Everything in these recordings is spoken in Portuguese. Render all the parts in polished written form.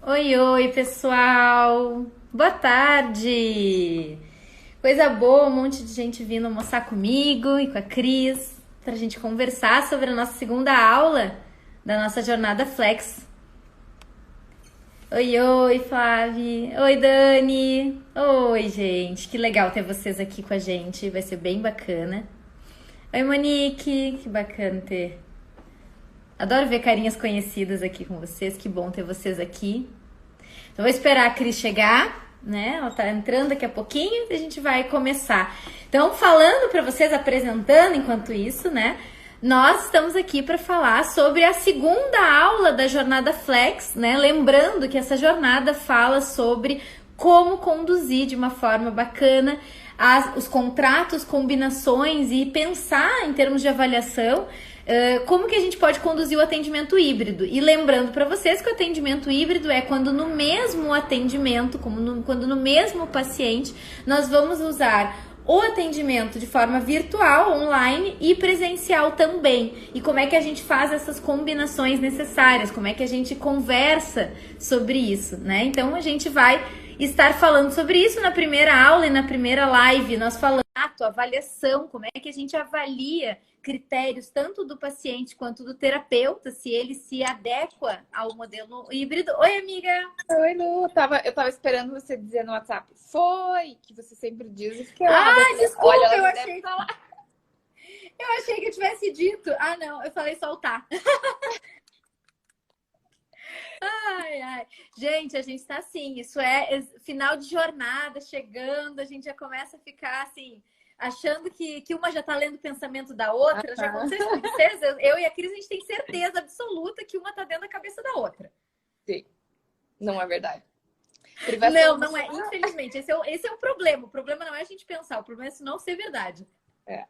Oi, oi, pessoal! Boa tarde! Coisa boa, um monte de gente vindo almoçar comigo e com a Cris pra gente conversar sobre a nossa segunda aula da nossa jornada Flex. Oi, oi, Flávia! Oi, Dani! Oi, gente! Que legal ter vocês aqui com a gente, vai ser bem bacana. Oi, Monique! Que bacana ter. Adoro ver carinhas conhecidas aqui com vocês, que bom ter vocês aqui. Então, vou esperar a Cris chegar, né? Ela tá entrando daqui a pouquinho e a gente vai começar. Então, falando para vocês, apresentando enquanto isso, né? Nós estamos aqui para falar sobre a segunda aula da jornada Flex, né? Lembrando que essa jornada fala sobre como conduzir de uma forma bacana os contratos, combinações e pensar em termos de avaliação como que a gente pode conduzir o atendimento híbrido. E lembrando para vocês que o atendimento híbrido é quando no mesmo atendimento, quando no mesmo paciente, nós vamos usar o atendimento de forma virtual, online e presencial também. E como é que a gente faz essas combinações necessárias, como é que a gente conversa sobre isso, né? Então a gente vai estar falando sobre isso na primeira aula e na primeira live. Nós falamos avaliação, como é que a gente avalia critérios tanto do paciente quanto do terapeuta, se ele se adequa ao modelo híbrido. Oi, amiga! Oi, Lu. Eu tava esperando você dizer no WhatsApp. Foi, que você sempre diz. E fiquei lá. Ah, Olha, desculpa, ela já deve estar lá. eu achei que eu tivesse dito. Ah, não, eu falei soltar. Ai, ai. Gente, a gente tá assim, isso é final de jornada, chegando, a gente já começa a ficar assim, achando que uma já tá lendo o pensamento da outra. Já aconteceu isso com vocês? Eu e a Cris, a gente tem certeza absoluta que uma tá dentro da cabeça da outra. Sim, não é verdade. Não, Privação do não é. Infelizmente, esse é o problema. O problema não é a gente pensar, o problema é isso não ser verdade. É.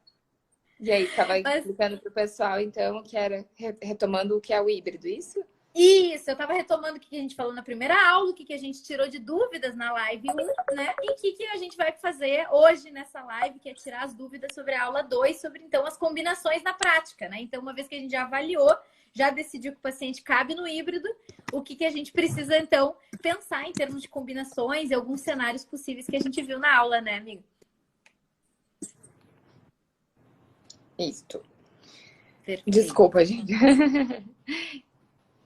E aí, tava Mas explicando pro pessoal, então, que era retomando o que é o híbrido, isso? isso, eu estava retomando o que a gente falou na primeira aula, o que a gente tirou de dúvidas na live 1, né? E o que a gente vai fazer hoje nessa live, que é tirar as dúvidas sobre a aula 2, sobre então as combinações na prática, né? Então, uma vez que a gente já avaliou, já decidiu que o paciente cabe no híbrido, o que a gente precisa então pensar em termos de combinações e alguns cenários possíveis que a gente viu na aula, né, amigo? Isso. Perfeito. Desculpa, gente.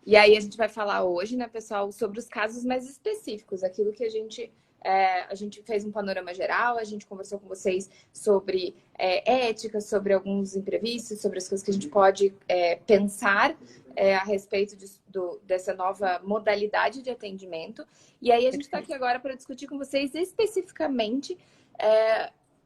E aí a gente vai falar hoje, né, pessoal, sobre os casos mais específicos, aquilo que a gente fez um panorama geral, a gente conversou com vocês sobre ética, sobre alguns imprevistos, sobre as coisas que a gente pode pensar a respeito dessa nova modalidade de atendimento. E aí a gente está aqui agora para discutir com vocês especificamente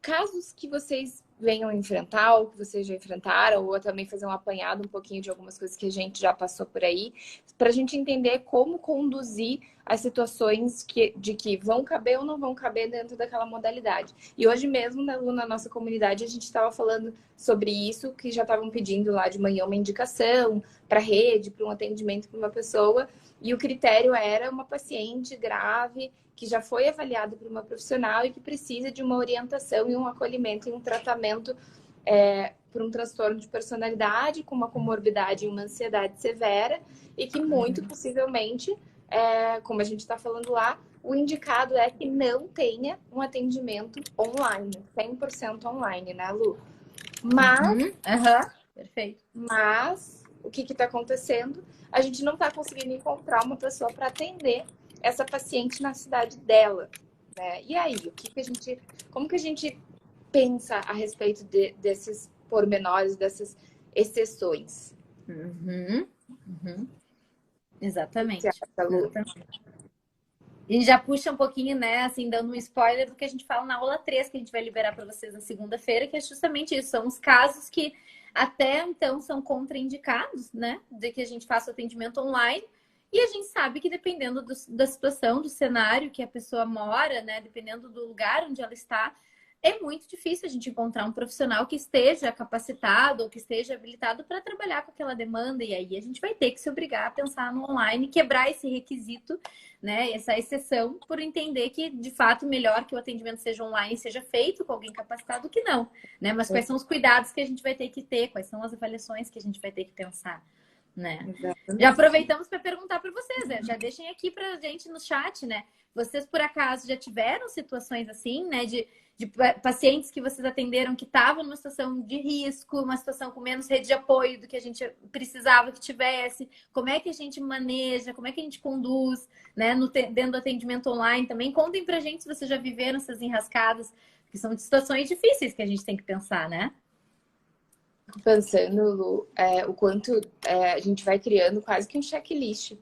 casos que vocês venham enfrentar, ou que vocês já enfrentaram, ou também fazer um apanhado um pouquinho de algumas coisas que a gente já passou por aí, para a gente entender como conduzir as situações de que vão caber ou não vão caber dentro daquela modalidade. E hoje mesmo, na nossa comunidade, a gente estava falando sobre isso, que já estavam pedindo lá de manhã uma indicação para a rede, para um atendimento para uma pessoa, e o critério era uma paciente grave, que já foi avaliado por uma profissional e que precisa de uma orientação e um acolhimento e um tratamento por um transtorno de personalidade, com uma comorbidade e uma ansiedade severa, e que muito possivelmente, como a gente está falando lá, o indicado é que não tenha um atendimento online, 100% online, né, Lu? Perfeito. Mas o que está acontecendo? A gente não está conseguindo encontrar uma pessoa para atender essa paciente na cidade dela, né? E aí, como que a gente pensa a respeito desses pormenores, dessas exceções? Exatamente. O que você acha, Lu? Exatamente. A gente já puxa um pouquinho, né, assim, dando um spoiler do que a gente fala na aula 3, que a gente vai liberar para vocês na segunda-feira, que é justamente isso. São os casos que até então são contraindicados, né, de que a gente faça o atendimento online. E a gente sabe que dependendo da situação, do cenário que a pessoa mora, né, dependendo do lugar onde ela está, é muito difícil a gente encontrar um profissional que esteja capacitado ou que esteja habilitado para trabalhar com aquela demanda. E aí a gente vai ter que se obrigar a pensar no online, quebrar esse requisito, né, essa exceção, por entender que, de fato, melhor que o atendimento seja online, seja feito com alguém capacitado que não, né? Mas quais são os cuidados que a gente vai ter que ter, quais são as avaliações que a gente vai ter que pensar, né? Já Exatamente. aproveitamos para perguntar para vocês, né? Já deixem aqui para a gente no chat, né? Vocês, por acaso, já tiveram situações assim, né? De pacientes que vocês atenderam que estavam numa situação de risco, uma situação com menos rede de apoio do que a gente precisava que tivesse. Como é que a gente maneja, como é que a gente conduz, né? Dentro do atendimento online também. Contem pra gente se vocês já viveram essas enrascadas, que são situações difíceis que a gente tem que pensar, né? Pensando, Lu, o quanto a gente vai criando quase que um checklist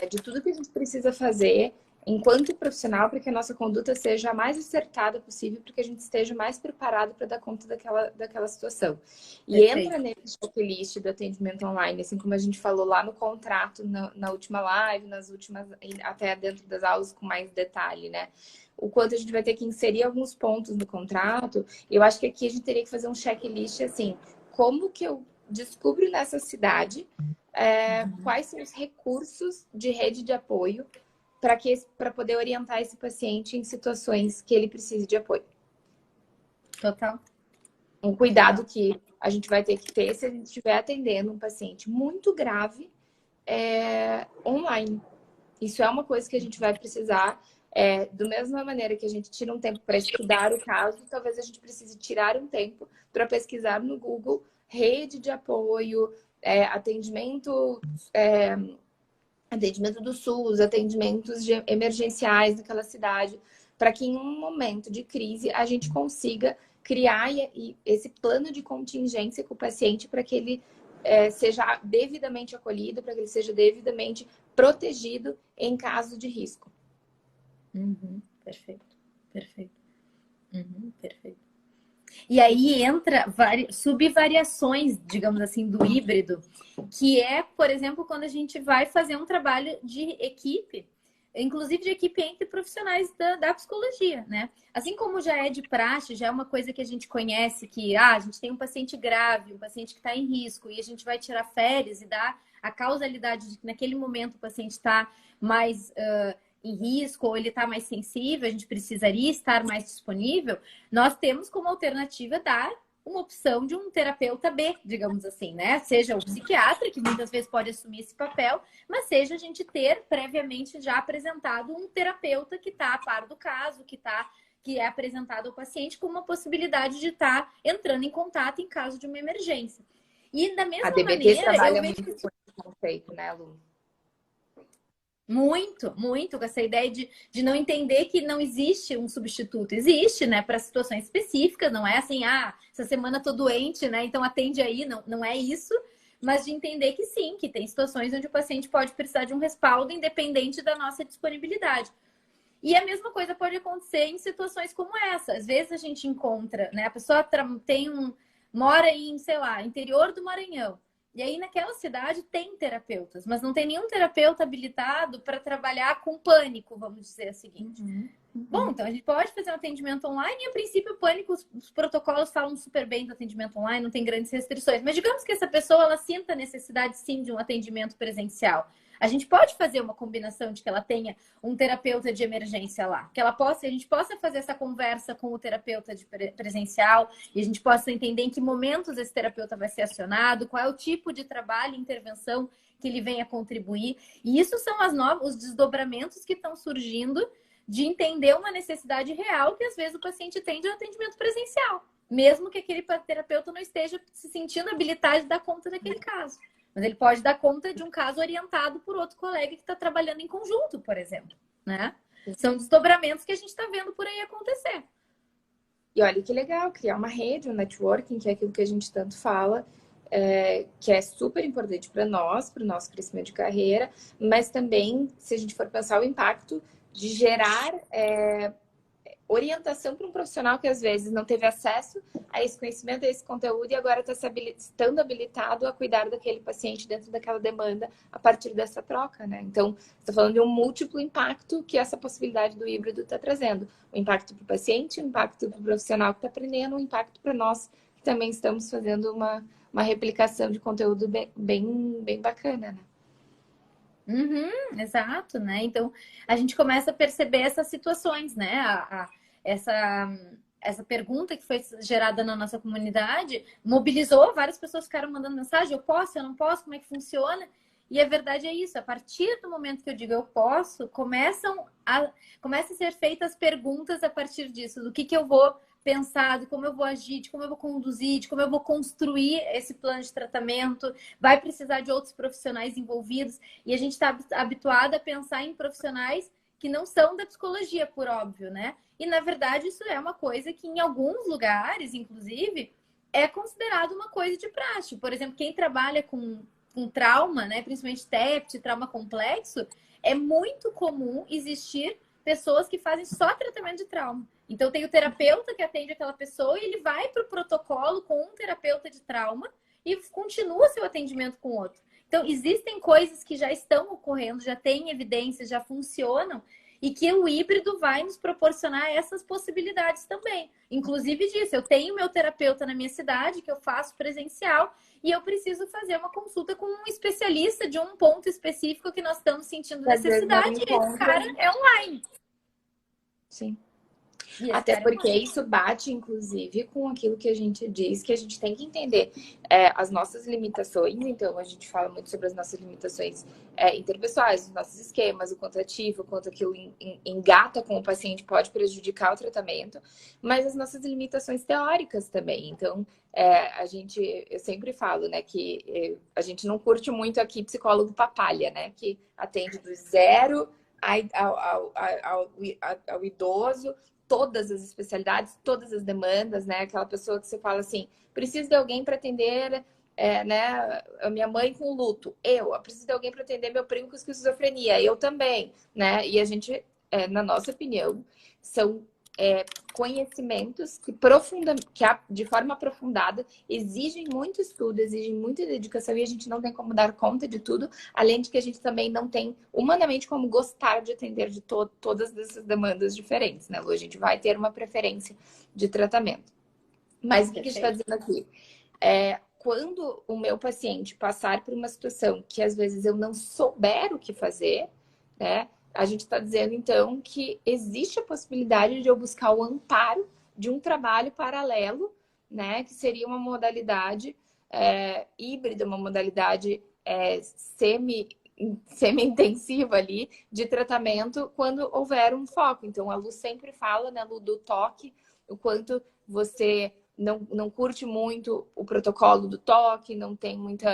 de tudo que a gente precisa fazer enquanto profissional para que a nossa conduta seja a mais acertada possível, para que a gente esteja mais preparado para dar conta daquela situação. E Perfeito. entra nesse checklist do atendimento online, assim como a gente falou lá no contrato, na última live, nas últimas, até dentro das aulas com mais detalhe, né? O quanto a gente vai ter que inserir alguns pontos no contrato, eu acho que aqui a gente teria que fazer um checklist assim, como que eu descubro nessa cidade quais são os recursos de rede de apoio para poder orientar esse paciente em situações que ele precise de apoio. Total. Um cuidado que a gente vai ter que ter se a gente estiver atendendo um paciente muito grave online. Isso é uma coisa que a gente vai precisar. Da mesma maneira que a gente tira um tempo para estudar o caso, talvez a gente precise tirar um tempo para pesquisar no Google rede de apoio, atendimento do SUS, atendimentos emergenciais naquela cidade, para que em um momento de crise a gente consiga criar esse plano de contingência com o paciente para que ele seja devidamente acolhido, para que ele seja devidamente protegido em caso de risco. Uhum, perfeito, perfeito. Uhum, perfeito. E aí entra subvariações, digamos assim, do híbrido, que é, por exemplo, quando a gente vai fazer um trabalho de equipe, inclusive de equipe entre profissionais da psicologia, né? Assim como já é de praxe, já é uma coisa que a gente conhece, que a gente tem um paciente grave, um paciente que está em risco, e a gente vai tirar férias e dar a causalidade de que naquele momento o paciente está mais em risco ou ele está mais sensível, a gente precisaria estar mais disponível, nós temos como alternativa dar uma opção de um terapeuta B, digamos assim, né? Seja o psiquiatra, que muitas vezes pode assumir esse papel, mas seja a gente ter previamente já apresentado um terapeuta que está a par do caso, que é apresentado ao paciente com uma possibilidade de estar entrando em contato em caso de uma emergência. E da mesma A DBT maneira, trabalha eu vejo muito com esse conceito, né, Lu? muito, muito com essa ideia de não entender que não existe um substituto. Existe, né, para situações específicas, não é assim, essa semana tô doente, né, então atende aí, não, não é isso, mas de entender que sim, que tem situações onde o paciente pode precisar de um respaldo independente da nossa disponibilidade. E a mesma coisa pode acontecer em situações como essa. Às vezes a gente encontra, né, a pessoa mora em, sei lá, interior do Maranhão. E aí, naquela cidade, tem terapeutas, mas não tem nenhum terapeuta habilitado para trabalhar com pânico, vamos dizer o seguinte. Bom, então a gente pode fazer um atendimento online e, a princípio, o pânico, os protocolos falam super bem do atendimento online, não tem grandes restrições. Mas digamos que essa pessoa, ela sinta a necessidade, sim, de um atendimento presencial. A gente pode fazer uma combinação de que ela tenha um terapeuta de emergência lá, que a gente possa fazer essa conversa com o terapeuta de presencial e a gente possa entender em que momentos esse terapeuta vai ser acionado, qual é o tipo de trabalho e intervenção que ele venha contribuir. E isso são os desdobramentos que estão surgindo de entender uma necessidade real que às vezes o paciente tem de um atendimento presencial, mesmo que aquele terapeuta não esteja se sentindo habilitado de dar conta daquele caso. Mas ele pode dar conta de um caso orientado por outro colega que está trabalhando em conjunto, por exemplo, né? São desdobramentos que a gente está vendo por aí acontecer. E olha que legal, criar uma rede, um networking, que é aquilo que a gente tanto fala, que é super importante para nós, para o nosso crescimento de carreira, mas também, se a gente for pensar o impacto de gerar orientação para um profissional que às vezes não teve acesso a esse conhecimento, a esse conteúdo e agora está estando habilitado a cuidar daquele paciente dentro daquela demanda a partir dessa troca, né? Então, está falando de um múltiplo impacto que essa possibilidade do híbrido está trazendo. O impacto para o paciente, o impacto para o profissional que está aprendendo, o impacto para nós que também estamos fazendo uma replicação de conteúdo bem bacana, né? Uhum, exato, né? Então a gente começa a perceber essas situações, né? essa pergunta que foi gerada na nossa comunidade mobilizou, várias pessoas ficaram mandando mensagem, eu posso, eu não posso, como é que funciona? E a verdade é isso, a partir do momento que eu digo eu posso, começam a ser feitas perguntas a partir disso, do que eu vou pensar, de como eu vou agir, de como eu vou conduzir, de como eu vou construir esse plano de tratamento, vai precisar de outros profissionais envolvidos, e a gente está habituado a pensar em profissionais que não são da psicologia, por óbvio, né? E, na verdade, isso é uma coisa que, em alguns lugares, inclusive, é considerado uma coisa de praxe. Por exemplo, quem trabalha com trauma, né? Principalmente TEPT, trauma complexo, é muito comum existir pessoas que fazem só tratamento de trauma. Então, tem o terapeuta que atende aquela pessoa e ele vai para o protocolo com um terapeuta de trauma e continua seu atendimento com outro. Então, existem coisas que já estão ocorrendo, já têm evidências, já funcionam, e que o híbrido vai nos proporcionar essas possibilidades também. Inclusive disso, eu tenho meu terapeuta na minha cidade, que eu faço presencial, e eu preciso fazer uma consulta com um especialista de um ponto específico que nós estamos sentindo necessidade, e esse cara é online. Sim. Até porque isso bate, inclusive, com aquilo que a gente diz, que a gente tem que entender as nossas limitações. Então, a gente fala muito sobre as nossas limitações interpessoais, os nossos esquemas, o quanto ativo, o quanto aquilo engata com o paciente pode prejudicar o tratamento, mas as nossas limitações teóricas também. Então, eu sempre falo, né, que a gente não curte muito aqui psicólogo papalha, né, que atende do zero ao idoso, todas as especialidades, todas as demandas, né? Aquela pessoa que você fala assim, preciso de alguém para atender, né? A minha mãe com luto, eu preciso de alguém para atender meu primo com esquizofrenia, eu também, né? E a gente, na nossa opinião, são conhecimentos que de forma aprofundada exigem muito estudo, exigem muita dedicação e a gente não tem como dar conta de tudo, além de que a gente também não tem humanamente como gostar de atender de todas essas demandas diferentes, né, Lu? A gente vai ter uma preferência de tratamento. Mas o que a gente está dizendo aqui? Quando o meu paciente passar por uma situação que às vezes eu não souber o que fazer, né? A gente está dizendo, então, que existe a possibilidade de eu buscar o amparo de um trabalho paralelo, né? Que seria uma modalidade híbrida, uma modalidade semi-intensiva ali de tratamento quando houver um foco. Então, a Lu sempre fala, né, Lu, do toque, o quanto você não curte muito o protocolo do toque, não tem muito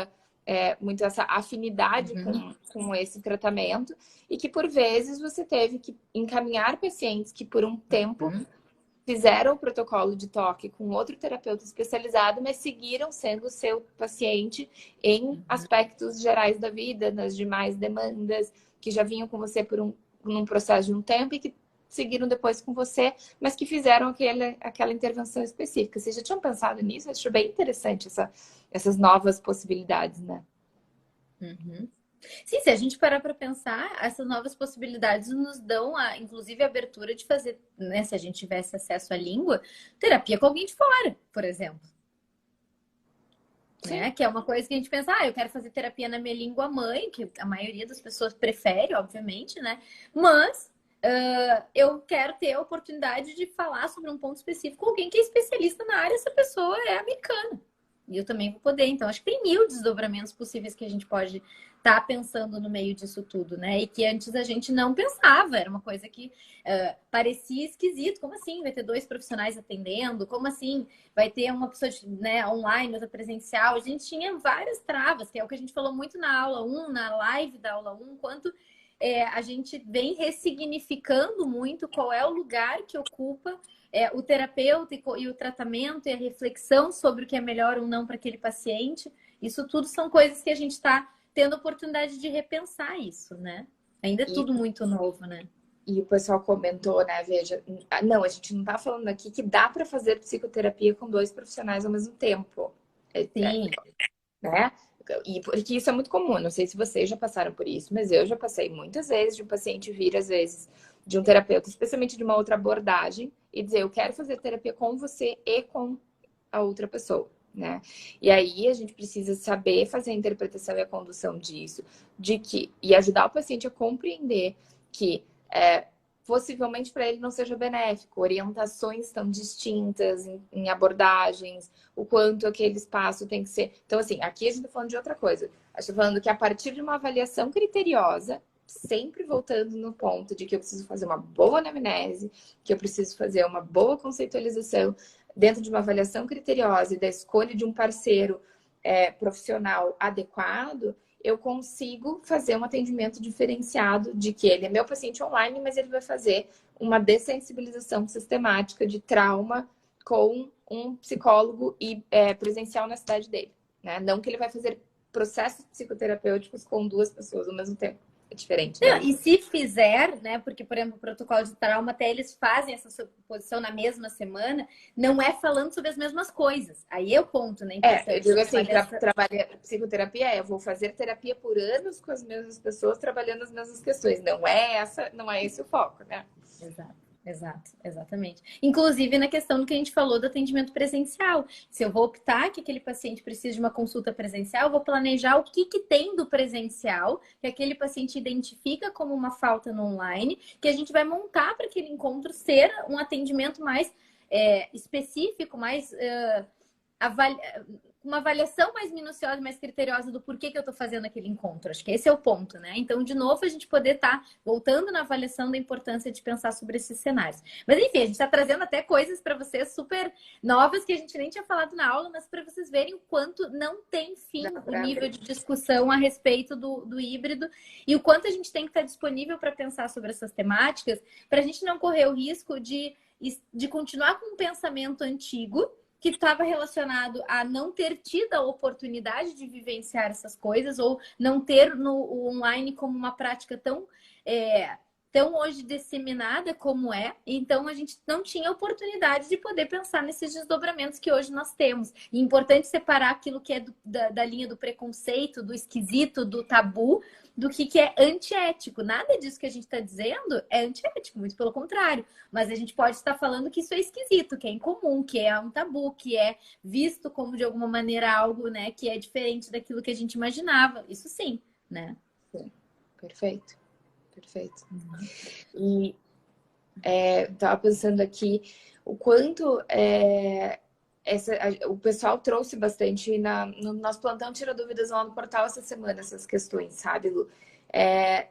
essa afinidade com esse tratamento e que, por vezes, você teve que encaminhar pacientes que, por um tempo, fizeram o protocolo de toque com outro terapeuta especializado, mas seguiram sendo seu paciente em aspectos gerais da vida, nas demais demandas, que já vinham com você por num processo de um tempo e que seguiram depois com você, mas que fizeram aquela intervenção específica. Vocês já tinham pensado nisso? Eu acho bem interessante essas novas possibilidades, né? Sim, se a gente parar para pensar, essas novas possibilidades nos dão, inclusive, a abertura de fazer, né, se a gente tivesse acesso à língua, terapia com alguém de fora, por exemplo. Né? Que é uma coisa que a gente pensa, eu quero fazer terapia na minha língua mãe, que a maioria das pessoas prefere, obviamente, né? Mas eu quero ter a oportunidade de falar sobre um ponto específico com alguém que é especialista na área, essa pessoa é americana. E eu também vou poder. Então, acho que tem 1000 desdobramentos possíveis que a gente pode estar pensando no meio disso tudo, né? E que antes a gente não pensava. Era uma coisa que parecia esquisito. Como assim? Vai ter 2 profissionais atendendo? Como assim? Vai ter uma pessoa, né, online, outra presencial? A gente tinha várias travas, que é o que a gente falou muito na aula 1, na live da aula 1, quanto a gente vem ressignificando muito qual é o lugar que ocupa o terapeuta e o tratamento e a reflexão sobre o que é melhor ou não para aquele paciente. Isso tudo são coisas que a gente está tendo oportunidade de repensar isso, né? Ainda é tudo muito novo, né? E o pessoal comentou, né? Veja, não, a gente não está falando aqui que dá para fazer psicoterapia com 2 profissionais ao mesmo tempo. Sim. Né? E porque isso é muito comum, não sei se vocês já passaram por isso, mas eu já passei muitas vezes de um paciente vir, às vezes, de um terapeuta, especialmente de uma outra abordagem, e dizer, eu quero fazer terapia com você e com a outra pessoa, né? E aí a gente precisa saber fazer a interpretação e a condução disso, e ajudar o paciente a compreender que possivelmente para ele não seja benéfico. Orientações tão distintas em abordagens, o quanto aquele espaço tem que ser. Então, assim, aqui a gente está falando de outra coisa. A gente está falando que a partir de uma avaliação criteriosa, sempre voltando no ponto de que eu preciso fazer uma boa anamnese, que eu preciso fazer uma boa conceitualização dentro de uma avaliação criteriosa e da escolha de um parceiro profissional adequado, eu consigo fazer um atendimento diferenciado de que ele é meu paciente online, mas ele vai fazer uma dessensibilização sistemática de trauma com um psicólogo presencial na cidade dele, né? Não que ele vai fazer processos psicoterapêuticos com 2 pessoas ao mesmo tempo. É diferente, né? Não, e se fizer, né? Porque, por exemplo, o protocolo de trauma, até eles fazem essa superposição na mesma semana, não é falando sobre as mesmas coisas. Aí é o ponto, né? Eu digo assim, para trabalhar psicoterapia, eu vou fazer terapia por anos com as mesmas pessoas, trabalhando as mesmas questões. Não é esse o foco, né? Exatamente. Inclusive na questão do que a gente falou do atendimento presencial. Se eu vou optar que aquele paciente precisa de uma consulta presencial, eu vou planejar o que tem do presencial, que aquele paciente identifica como uma falta no online, que a gente vai montar para aquele encontro ser um atendimento mais específico, mais uma avaliação mais minuciosa, mais criteriosa do porquê que eu estou fazendo aquele encontro. Acho que esse é o ponto, né? Então, de novo, a gente poder estar voltando na avaliação da importância de pensar sobre esses cenários. Mas, enfim, a gente está trazendo até coisas para vocês super novas que a gente nem tinha falado na aula, mas para vocês verem o quanto não tem fim o nível de discussão a respeito do híbrido e o quanto a gente tem que estar disponível para pensar sobre essas temáticas, para a gente não correr o risco de continuar com um pensamento antigo que estava relacionado a não ter tido a oportunidade de vivenciar essas coisas ou não ter o online como uma prática tão hoje disseminada como é. Então, a gente não tinha oportunidade de poder pensar nesses desdobramentos que hoje nós temos. E é importante separar aquilo que é da linha do preconceito, do esquisito, do tabu, do que é antiético. Nada disso que a gente está dizendo é antiético, muito pelo contrário. Mas a gente pode estar falando que isso é esquisito, que é incomum, que é um tabu, que é visto como, de alguma maneira, algo, né, que é diferente daquilo que a gente imaginava. Isso sim, né? Sim. Perfeito. E estava pensando aqui o quanto o pessoal trouxe bastante no nosso plantão Tira Dúvidas lá no portal essa semana, essas questões, sabe, Lu?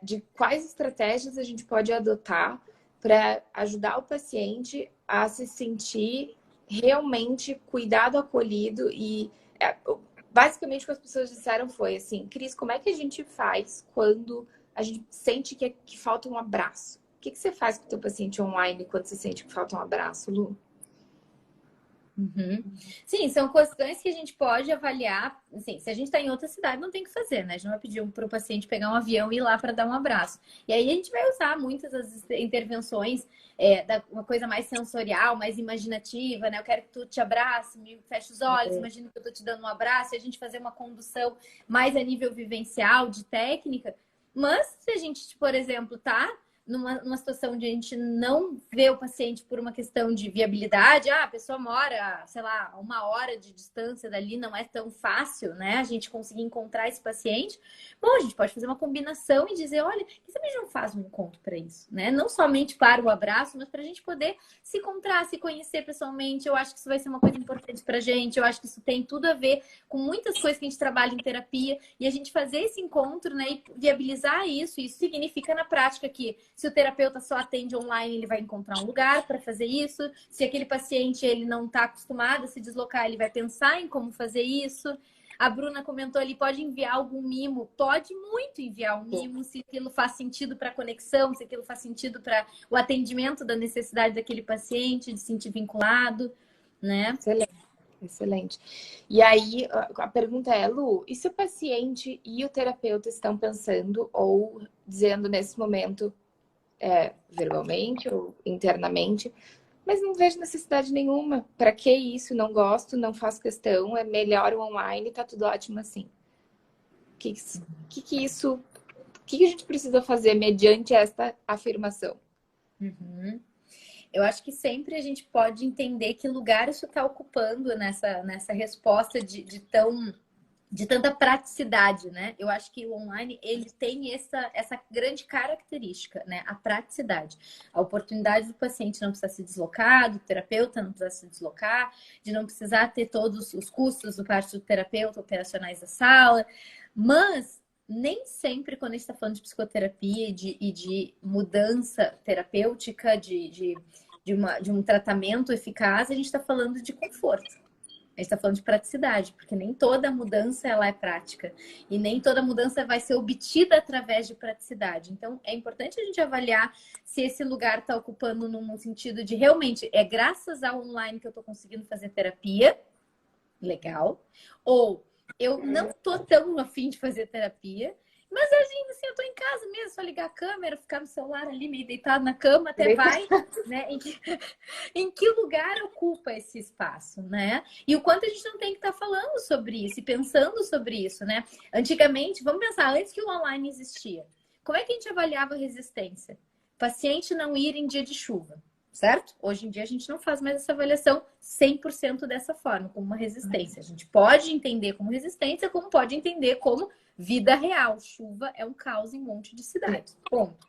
De quais estratégias a gente pode adotar para ajudar o paciente a se sentir realmente cuidado, acolhido e basicamente o que as pessoas disseram foi assim, Cris, como é que a gente faz quando a gente sente que falta um abraço? O que você faz com o teu paciente online quando você sente que falta um abraço, Lu? Uhum. Sim, são questões que a gente pode avaliar. Assim, se a gente está em outra cidade, não tem o que fazer, né? A gente não vai pedir para o paciente pegar um avião e ir lá para dar um abraço. E aí a gente vai usar muitas das intervenções, uma coisa mais sensorial, mais imaginativa, né? Eu quero que tu te abrace, me feche os olhos, imagina que eu estou te dando um abraço, e a gente fazer uma condução mais a nível vivencial, de técnica. Mas se a gente, por exemplo, tá numa situação onde a gente não vê o paciente por uma questão de viabilidade, a pessoa mora, sei lá, 1 hora de distância dali, não é tão fácil, né? A gente conseguir encontrar esse paciente. Bom, a gente pode fazer uma combinação e dizer, olha, que você não faz um encontro para isso, né? Não somente para o abraço, mas para a gente poder se encontrar, se conhecer pessoalmente. Eu acho que isso vai ser uma coisa importante para a gente. Eu acho que isso tem tudo a ver com muitas coisas que a gente trabalha em terapia e a gente fazer esse encontro, né? E viabilizar isso. Isso significa na prática que se o terapeuta só atende online, ele vai encontrar um lugar para fazer isso. Se aquele paciente ele não está acostumado a se deslocar, ele vai pensar em como fazer isso. A Bruna comentou ali, pode enviar algum mimo? Pode muito enviar um mimo, se aquilo faz sentido para a conexão, se aquilo faz sentido para o atendimento da necessidade daquele paciente, de se sentir vinculado, né? Excelente. E aí, a pergunta é, Lu, e se o paciente e o terapeuta estão pensando ou dizendo nesse momento, verbalmente ou internamente, mas não vejo necessidade nenhuma. Para que isso? Não gosto, não faço questão, é melhor o online, tá tudo ótimo assim. O que a gente precisa fazer mediante esta afirmação? Uhum. Eu acho que sempre a gente pode entender que lugar isso está ocupando nessa resposta de tão de tanta praticidade, né? Eu acho que o online, ele tem essa grande característica, né? A praticidade. A oportunidade do paciente não precisar se deslocar, do terapeuta não precisar se deslocar, de não precisar ter todos os custos do parte do terapeuta operacionais da sala. Mas nem sempre, quando a gente está falando de psicoterapia e de mudança terapêutica, de um tratamento eficaz, a gente está falando de conforto. A gente está falando de praticidade, porque nem toda mudança ela é prática e nem toda mudança vai ser obtida através de praticidade. Então, é importante a gente avaliar se esse lugar está ocupando num sentido de realmente é graças ao online que eu estou conseguindo fazer terapia, legal, ou eu não estou tão afim de fazer terapia, mas assim, eu tô em casa mesmo, só ligar a câmera, ficar no celular ali, meio deitado na cama, até vai, né? Em que lugar ocupa esse espaço, né? E o quanto a gente não tem que estar falando sobre isso e pensando sobre isso, né? Antigamente, vamos pensar, antes que o online existia, como é que a gente avaliava a resistência? Paciente não ir em dia de chuva, certo? Hoje em dia a gente não faz mais essa avaliação 100% dessa forma, como uma resistência. A gente pode entender como resistência, como pode entender como vida real. Chuva é um caos em um monte de cidades. Ponto.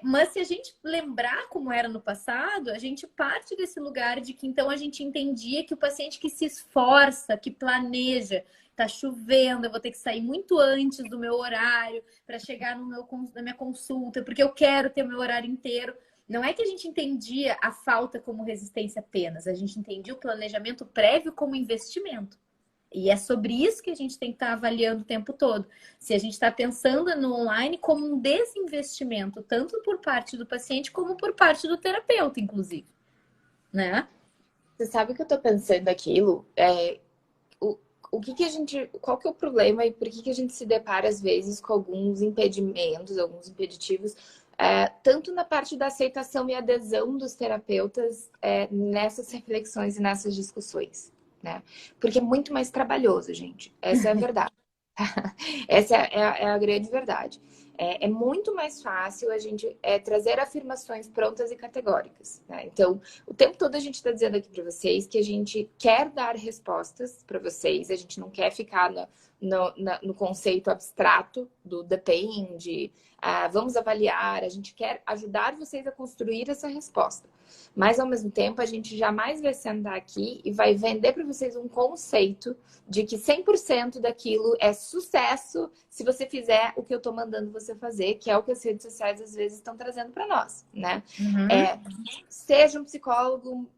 Mas se a gente lembrar como era no passado, a gente parte desse lugar de que então a gente entendia que o paciente que se esforça, que planeja, tá chovendo, eu vou ter que sair muito antes do meu horário para chegar na minha consulta, porque eu quero ter meu horário inteiro. Não é que a gente entendia a falta como resistência apenas, a gente entendia o planejamento prévio como investimento. E é sobre isso que a gente tem que estar avaliando o tempo todo. Se a gente está pensando no online como um desinvestimento, tanto por parte do paciente como por parte do terapeuta, inclusive. Né? Você sabe que eu tô pensando aquilo? O que a gente. Qual que é o problema e por que a gente se depara, às vezes, com alguns impedimentos, alguns impeditivos, tanto na parte da aceitação e adesão dos terapeutas nessas reflexões e nessas discussões? Né? Porque é muito mais trabalhoso, gente. Essa é a verdade. Essa é a grande verdade. É muito mais fácil a gente trazer afirmações prontas e categóricas. Né? Então, o tempo todo a gente está dizendo aqui para vocês que a gente quer dar respostas para vocês, a gente não quer ficar no conceito abstrato do depende, vamos avaliar, a gente quer ajudar vocês a construir essa resposta. Mas, ao mesmo tempo, a gente jamais vai sentar aqui e vai vender para vocês um conceito de que 100% daquilo é sucesso se você fizer o que eu estou mandando você fazer, que é o que as redes sociais, às vezes, estão trazendo para nós, né? Uhum. Seja um psicólogo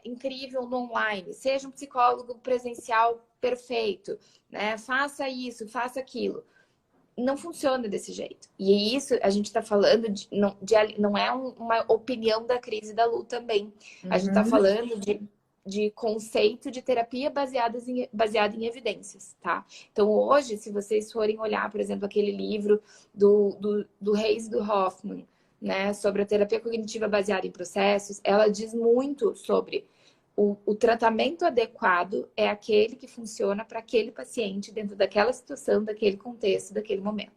incrível no online, seja um psicólogo presencial perfeito, né? Faça isso, faça aquilo. Não funciona desse jeito. E isso a gente está falando não é uma opinião da Cris e da Lu também. A gente está falando de conceito de terapia baseado em evidências, tá? Então, hoje, se vocês forem olhar, por exemplo, aquele livro do Reis e do Hoffman, né, sobre a terapia cognitiva baseada em processos, ela diz muito sobre o tratamento adequado é aquele que funciona para aquele paciente dentro daquela situação, daquele contexto, daquele momento,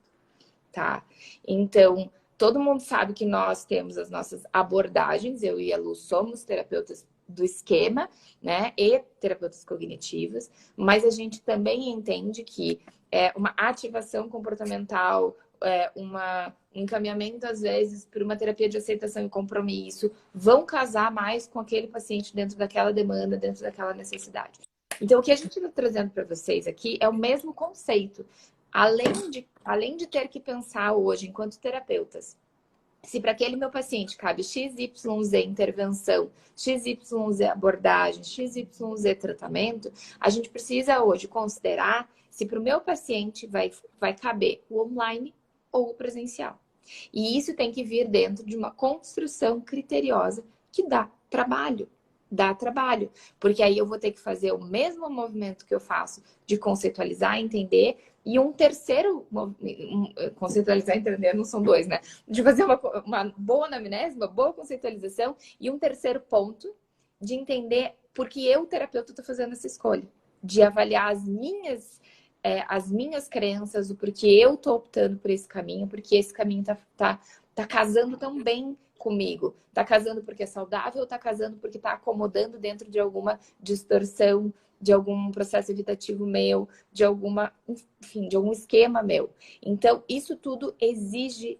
tá? Então, todo mundo sabe que nós temos as nossas abordagens, eu e a Lu somos terapeutas do esquema, né, e terapeutas cognitivas, mas a gente também entende que uma ativação comportamental, um encaminhamento, às vezes, por uma terapia de aceitação e compromisso, vão casar mais com aquele paciente dentro daquela demanda, dentro daquela necessidade. Então, o que a gente está trazendo para vocês aqui é o mesmo conceito. Além de ter que pensar hoje, enquanto terapeutas, se para aquele meu paciente cabe XYZ intervenção, XYZ abordagem, XYZ tratamento, a gente precisa hoje considerar se para o meu paciente vai caber o online ou o presencial. E isso tem que vir dentro de uma construção criteriosa que dá trabalho. Dá trabalho. Porque aí eu vou ter que fazer o mesmo movimento que eu faço de conceitualizar, entender, e um terceiro, conceitualizar e entender não são dois, né? De fazer uma boa anamnese, uma boa conceitualização, e um terceiro ponto de entender por que eu, terapeuta, estou fazendo essa escolha. De avaliar as minhas crenças, o porquê eu tô optando por esse caminho, porque esse caminho tá casando tão bem comigo. Tá casando porque é saudável ou tá casando porque tá acomodando dentro de alguma distorção de algum processo evitativo meu, de alguma, enfim, de algum esquema meu. Então, isso tudo exige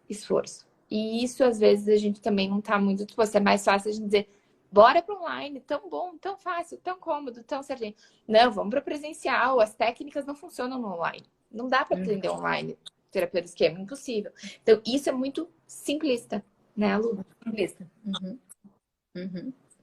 esforço. E isso, às vezes, a gente também não tá muito... Tipo, é mais fácil a gente dizer, bora para online, tão bom, tão fácil, tão cômodo, tão certinho. Não, vamos para presencial, as técnicas não funcionam no online. Não dá para aprender online terapia do esquema, impossível. Então, isso é muito simplista, né, Lu? Simplista.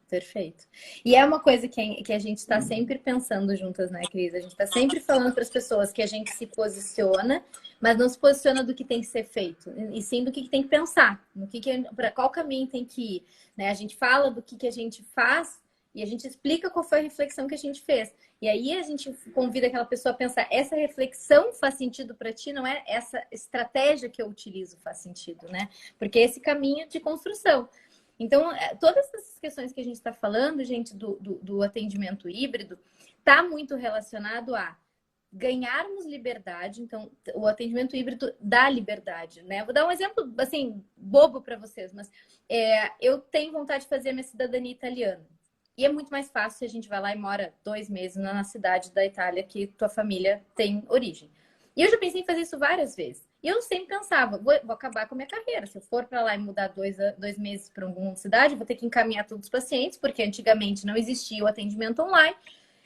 Perfeito. E é uma coisa que a gente está sempre pensando juntas, né, Cris? A gente está sempre falando para as pessoas que a gente se posiciona, mas não se posiciona do que tem que ser feito, e sim do que tem que pensar, no para qual caminho tem que ir, né? A gente fala do que a gente faz e a gente explica qual foi a reflexão que a gente fez. E aí a gente convida aquela pessoa a pensar, essa reflexão faz sentido para ti, não é essa estratégia que eu utilizo faz sentido, né? Porque é esse caminho de construção. Então, todas essas questões que a gente está falando, gente, do atendimento híbrido, está muito relacionado a ganharmos liberdade. Então, o atendimento híbrido dá liberdade, né? Vou dar um exemplo, assim, bobo para vocês, mas eu tenho vontade de fazer a minha cidadania italiana. E é muito mais fácil se a gente vai lá e mora 2 meses na cidade da Itália que tua família tem origem. E eu já pensei em fazer isso várias vezes. E eu sempre pensava, vou acabar com a minha carreira. Se eu for para lá e mudar 2 meses para alguma cidade, vou ter que encaminhar todos os pacientes, porque antigamente não existia o atendimento online.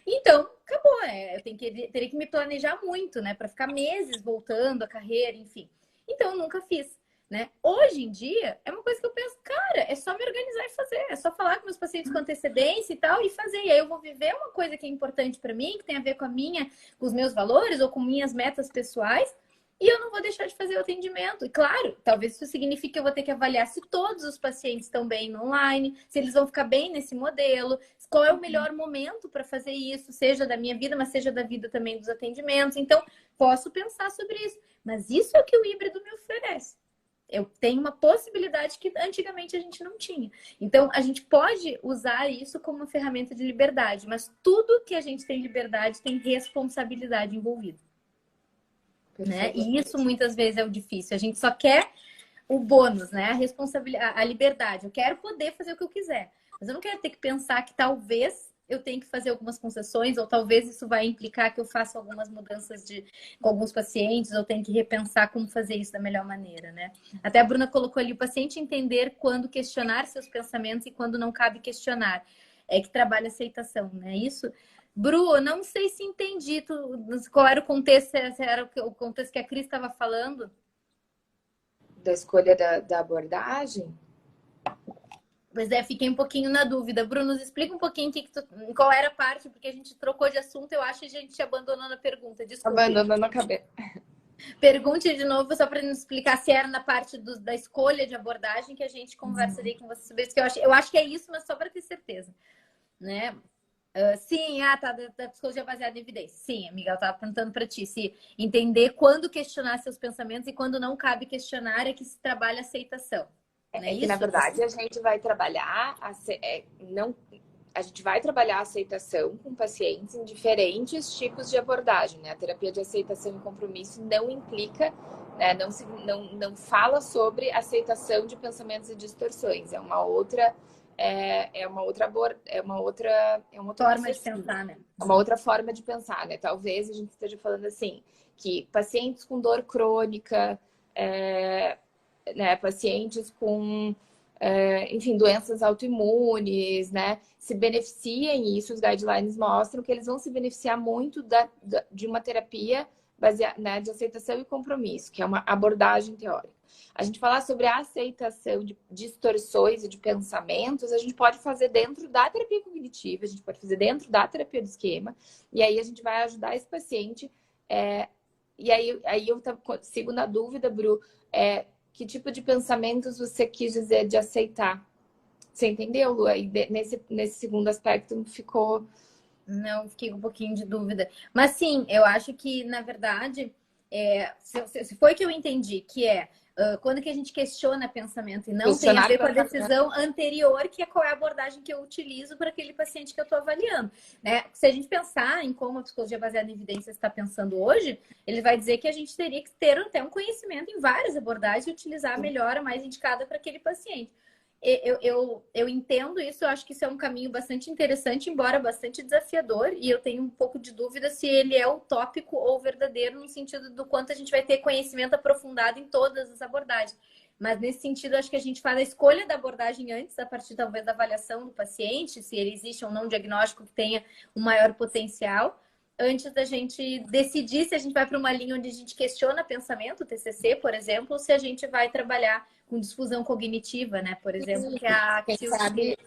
Então, acabou. Eu teria que me planejar muito, né? Para ficar meses voltando a carreira, enfim. Então, eu nunca fiz. Né? Hoje em dia, é uma coisa que eu penso, cara, é só me organizar e fazer, é só falar com meus pacientes com antecedência e tal, e fazer. E aí eu vou viver uma coisa que é importante para mim, que tem a ver com os meus valores ou com minhas metas pessoais, e eu não vou deixar de fazer o atendimento. E claro, talvez isso signifique que eu vou ter que avaliar se todos os pacientes estão bem no online, se eles vão ficar bem nesse modelo, qual é o melhor momento para fazer isso, seja da minha vida, mas seja da vida também dos atendimentos. Então, posso pensar sobre isso. Mas isso é o que o híbrido me oferece. Eu tenho uma possibilidade que antigamente a gente não tinha. Então, a gente pode usar isso como uma ferramenta de liberdade, mas tudo que a gente tem liberdade tem responsabilidade envolvida. Né? E isso muitas vezes é o difícil. A gente só quer o bônus, né? A responsabilidade, a liberdade. Eu quero poder fazer o que eu quiser, mas eu não quero ter que pensar que talvez eu tenho que fazer algumas concessões, ou talvez isso vai implicar que eu faça algumas mudanças com alguns pacientes, ou tenho que repensar como fazer isso da melhor maneira, né? Até a Bruna colocou ali, o paciente entender quando questionar seus pensamentos e quando não cabe questionar. É que trabalha aceitação, né? Isso. Bru, não sei se entendi qual era o contexto, se era o contexto que a Cris estava falando. Da escolha da abordagem? Pois é, fiquei um pouquinho na dúvida. Bruno, nos explica um pouquinho qual era a parte, porque a gente trocou de assunto, eu acho, e a gente abandonou na pergunta. Desculpa. Abandonando a cabeça. Pergunte de novo, só para nos explicar se era na parte da escolha de abordagem que a gente conversaria com você sobre isso, que eu acho que é isso, mas só para ter certeza. Né? Sim, tá, da psicologia baseada em evidência. Sim, amiga, eu estava perguntando para ti, se entender quando questionar seus pensamentos e quando não cabe questionar é que se trabalha aceitação. É que, na verdade, a gente vai trabalhar a gente vai trabalhar a aceitação com pacientes em diferentes tipos de abordagem, né? A terapia de aceitação e compromisso não implica, né? Não fala sobre aceitação de pensamentos e distorções. É uma outra forma de pensar, né? Uma outra forma de pensar, né? Talvez a gente esteja falando assim, que pacientes com dor crônica, né, pacientes com, enfim, doenças autoimunes, né, se beneficiem, e isso os guidelines mostram que eles vão se beneficiar muito de uma terapia baseada, né, de aceitação e compromisso, que é uma abordagem teórica. A gente falar sobre a aceitação de distorções e de pensamentos, a gente pode fazer dentro da terapia cognitiva, a gente pode fazer dentro da terapia do esquema, e aí a gente vai ajudar esse paciente. E aí eu sigo na dúvida, Bru, que tipo de pensamentos você quis dizer de aceitar? Você entendeu, Lu? Aí, nesse segundo aspecto ficou... Não, fiquei com um pouquinho de dúvida. Mas sim, eu acho que, na verdade, se foi que eu entendi, que quando que a gente questiona pensamento e não tem a ver com a decisão anterior, que é qual é a abordagem que eu utilizo para aquele paciente que eu estou avaliando. Né? Se a gente pensar em como a psicologia baseada em evidências está pensando hoje, ele vai dizer que a gente teria que ter até um conhecimento em várias abordagens e utilizar a melhor, a mais indicada para aquele paciente. eu entendo isso, eu acho que isso é um caminho bastante interessante, embora bastante desafiador, e eu tenho um pouco de dúvida se ele é utópico ou verdadeiro, no sentido do quanto a gente vai ter conhecimento aprofundado em todas as abordagens. Mas nesse sentido, acho que a gente faz a escolha da abordagem antes, a partir talvez da avaliação do paciente, se ele existe ou não um diagnóstico que tenha um maior potencial, antes da gente decidir se a gente vai para uma linha onde a gente questiona pensamento, TCC, por exemplo, ou se a gente vai trabalhar com difusão cognitiva, né? Por exemplo, que é a Quem Axel. sabe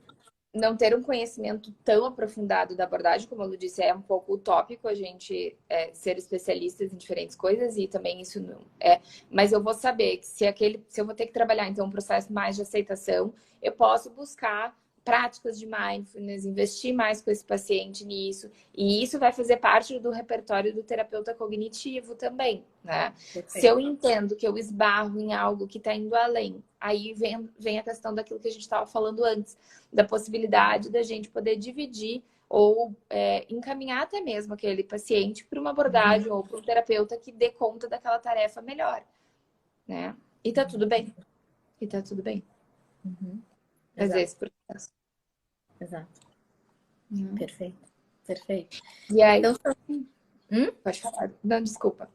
não ter um conhecimento tão aprofundado da abordagem, como a Lu disse, é um pouco utópico a gente ser especialistas em diferentes coisas e também isso não é. Mas eu vou saber que se eu vou ter que trabalhar então um processo mais de aceitação, eu posso buscar práticas de mindfulness, investir mais com esse paciente nisso, e isso vai fazer parte do repertório do terapeuta cognitivo também, né? Se eu entendo que eu esbarro em algo que está indo além, aí vem a questão daquilo que a gente estava falando antes, da possibilidade da gente poder dividir ou encaminhar até mesmo aquele paciente para uma abordagem ou para um terapeuta que dê conta daquela tarefa melhor, né? E tá tudo bem. E tá tudo bem. Fazer esse processo. Exato. Perfeito. Perfeito. E aí... Então, pode falar. Não, desculpa.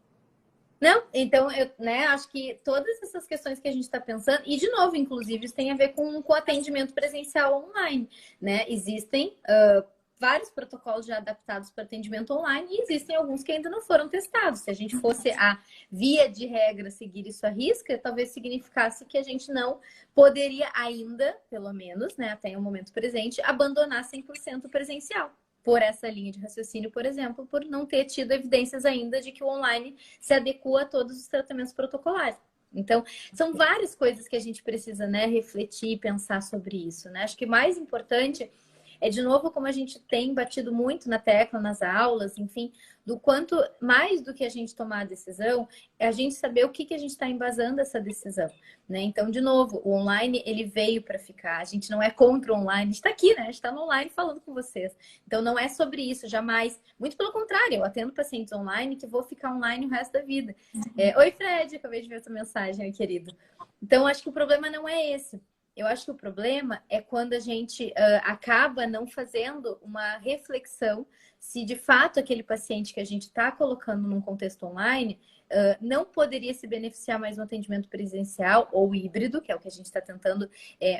Não, então eu acho que todas essas questões que a gente está pensando, e de novo, inclusive, isso tem a ver com atendimento presencial online, né? Existem vários protocolos já adaptados para atendimento online e existem alguns que ainda não foram testados. Se a gente fosse a via de regra seguir isso à risca, talvez significasse que a gente não poderia ainda, pelo menos, né, até o momento presente, abandonar 100% presencial. Por essa linha de raciocínio, por exemplo, por não ter tido evidências ainda de que o online se adequa a todos os tratamentos protocolares. Então, são várias coisas que a gente precisa, né, refletir e pensar sobre isso, né? Acho que o mais importante é, de novo, como a gente tem batido muito na tecla, nas aulas, enfim, do quanto mais do que a gente tomar a decisão, é a gente saber o que a gente está embasando essa decisão, né? Então, de novo, o online, ele veio para ficar. A gente não é contra o online, a gente está aqui, né? A gente está no online falando com vocês. Então, não é sobre isso, jamais. Muito pelo contrário, eu atendo pacientes online que vou ficar online o resto da vida. Oi, Fred, acabei de ver essa mensagem, meu querido. Então, acho que o problema não é esse. Eu acho que o problema é quando a gente acaba não fazendo uma reflexão se de fato aquele paciente que a gente está colocando num contexto online não poderia se beneficiar mais no atendimento presencial ou híbrido, que é o que a gente está tentando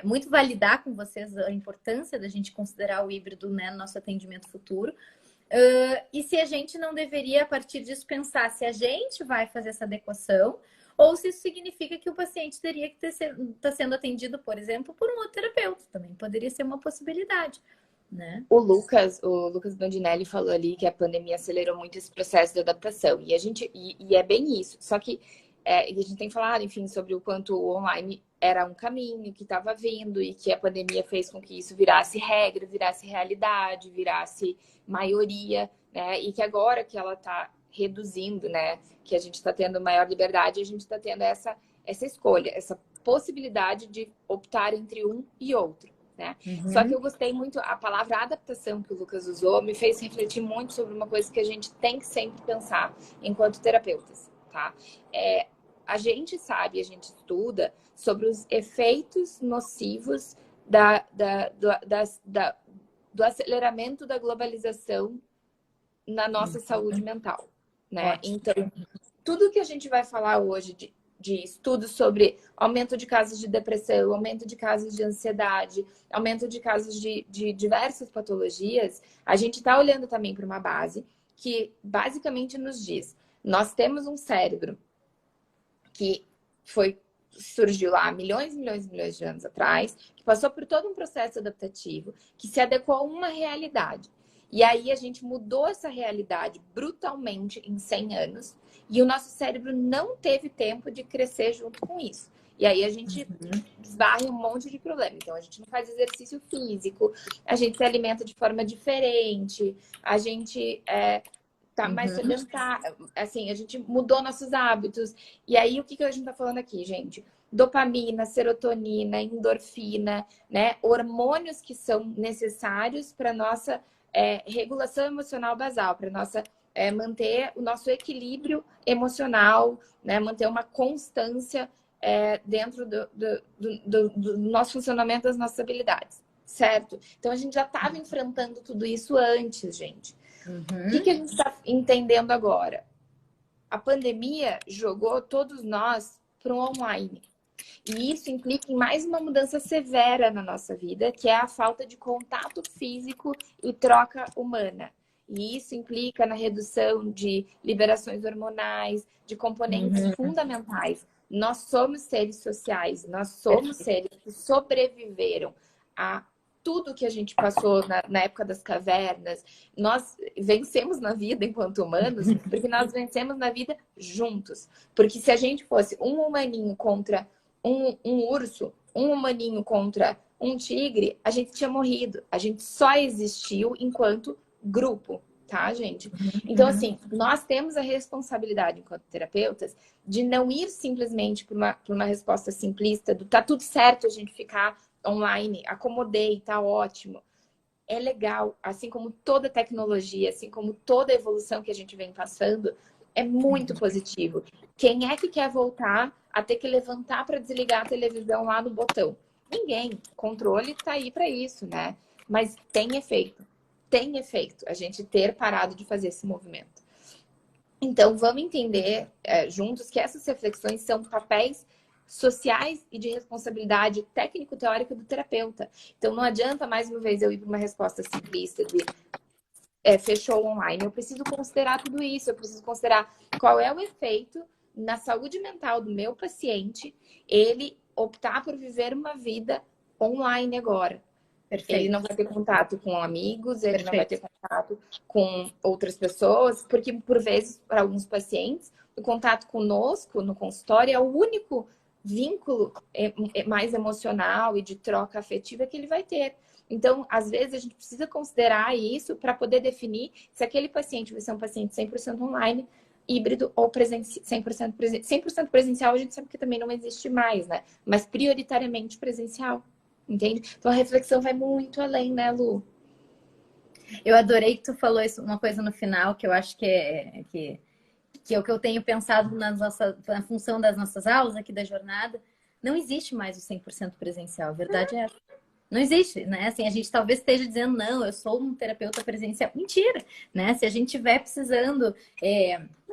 muito validar com vocês a importância da gente considerar o híbrido, né, no nosso atendimento futuro. E se a gente não deveria, a partir disso, pensar se a gente vai fazer essa adequação ou se isso significa que o paciente teria que estar sendo atendido, por exemplo, por um outro terapeuta. Também poderia ser uma possibilidade, né? O Lucas Bandinelli falou ali que a pandemia acelerou muito esse processo de adaptação. E é bem isso. Só que a gente tem falado, enfim, sobre o quanto o online era um caminho que estava vindo e que a pandemia fez com que isso virasse regra, virasse realidade, virasse maioria, né? E que agora que ela está reduzindo, né? Que a gente está tendo maior liberdade, a gente está tendo essa escolha, essa possibilidade de optar entre um e outro, né? Só que eu gostei muito, a palavra adaptação que o Lucas usou me fez refletir muito sobre uma coisa que a gente tem que sempre pensar enquanto terapeutas, tá? A gente sabe, a gente estuda sobre os efeitos nocivos do aceleramento da globalização na nossa saúde mental, né? Então, tudo que a gente vai falar hoje de estudos sobre aumento de casos de depressão, aumento de casos de ansiedade, aumento de casos de diversas patologias, a gente está olhando também para uma base que basicamente nos diz: nós temos um cérebro que surgiu lá milhões de anos atrás, que passou por todo um processo adaptativo, que se adequou a uma realidade. E aí a gente mudou essa realidade brutalmente em 100 anos e o nosso cérebro não teve tempo de crescer junto com isso. E aí a gente esbarra em um monte de problema. Então a gente não faz exercício físico, a gente se alimenta de forma diferente, a gente tá mais sedentário, assim, a gente mudou nossos hábitos. E aí o que a gente tá falando aqui, gente? Dopamina, serotonina, endorfina, né? Hormônios que são necessários para nossa regulação emocional basal, para nossa manter o nosso equilíbrio emocional, né? Manter uma constância dentro do nosso funcionamento, das nossas habilidades, certo? Então, a gente já estava enfrentando tudo isso antes, gente. O que a gente está entendendo agora? A pandemia jogou todos nós para o online. E isso implica em mais uma mudança severa na nossa vida, que é a falta de contato físico e troca humana. E isso implica na redução de liberações hormonais, de componentes fundamentais. Nós somos seres sociais, nós somos seres que sobreviveram a tudo que a gente passou na época das cavernas. Nós vencemos na vida enquanto humanos, porque nós vencemos na vida juntos. Porque se a gente fosse um humaninho contra um urso, um humaninho contra um tigre, a gente tinha morrido. A gente só existiu enquanto grupo, tá, gente? Então, assim, nós temos a responsabilidade, enquanto terapeutas, de não ir simplesmente para uma resposta simplista do tá tudo certo a gente ficar online, acomodei, tá ótimo. É legal, assim como toda tecnologia, assim como toda evolução que a gente vem passando, é muito positivo. Quem é que quer voltar a ter que levantar para desligar a televisão lá no botão? Ninguém. Controle tá aí para isso, né? Mas tem efeito. Tem efeito a gente ter parado de fazer esse movimento. Então, vamos entender juntos que essas reflexões são papéis sociais e de responsabilidade técnico-teórica do terapeuta. Então, não adianta, mais uma vez, eu ir para uma resposta simplista de fechou online. Eu preciso considerar tudo isso. Eu preciso considerar qual é o efeito na saúde mental do meu paciente ele optar por viver uma vida online agora. Perfeito. Ele não vai ter contato com amigos, ele não vai ter contato com outras pessoas, porque, por vezes, para alguns pacientes, o contato conosco no consultório é o único vínculo mais emocional e de troca afetiva que ele vai ter. Então, às vezes, a gente precisa considerar isso para poder definir se aquele paciente vai ser um paciente 100% online, híbrido ou 100% presencial. A gente sabe que também não existe mais, né? Mas prioritariamente presencial, entende? Então, a reflexão vai muito além, né, Lu? Eu adorei que tu falou isso, uma coisa no final que eu acho que é o que eu tenho pensado na função das nossas aulas aqui da jornada. Não existe mais o 100% presencial, a verdade é essa. Não existe, né? Assim, a gente talvez esteja dizendo, não, eu sou um terapeuta presencial. Mentira, né? Se a gente estiver precisando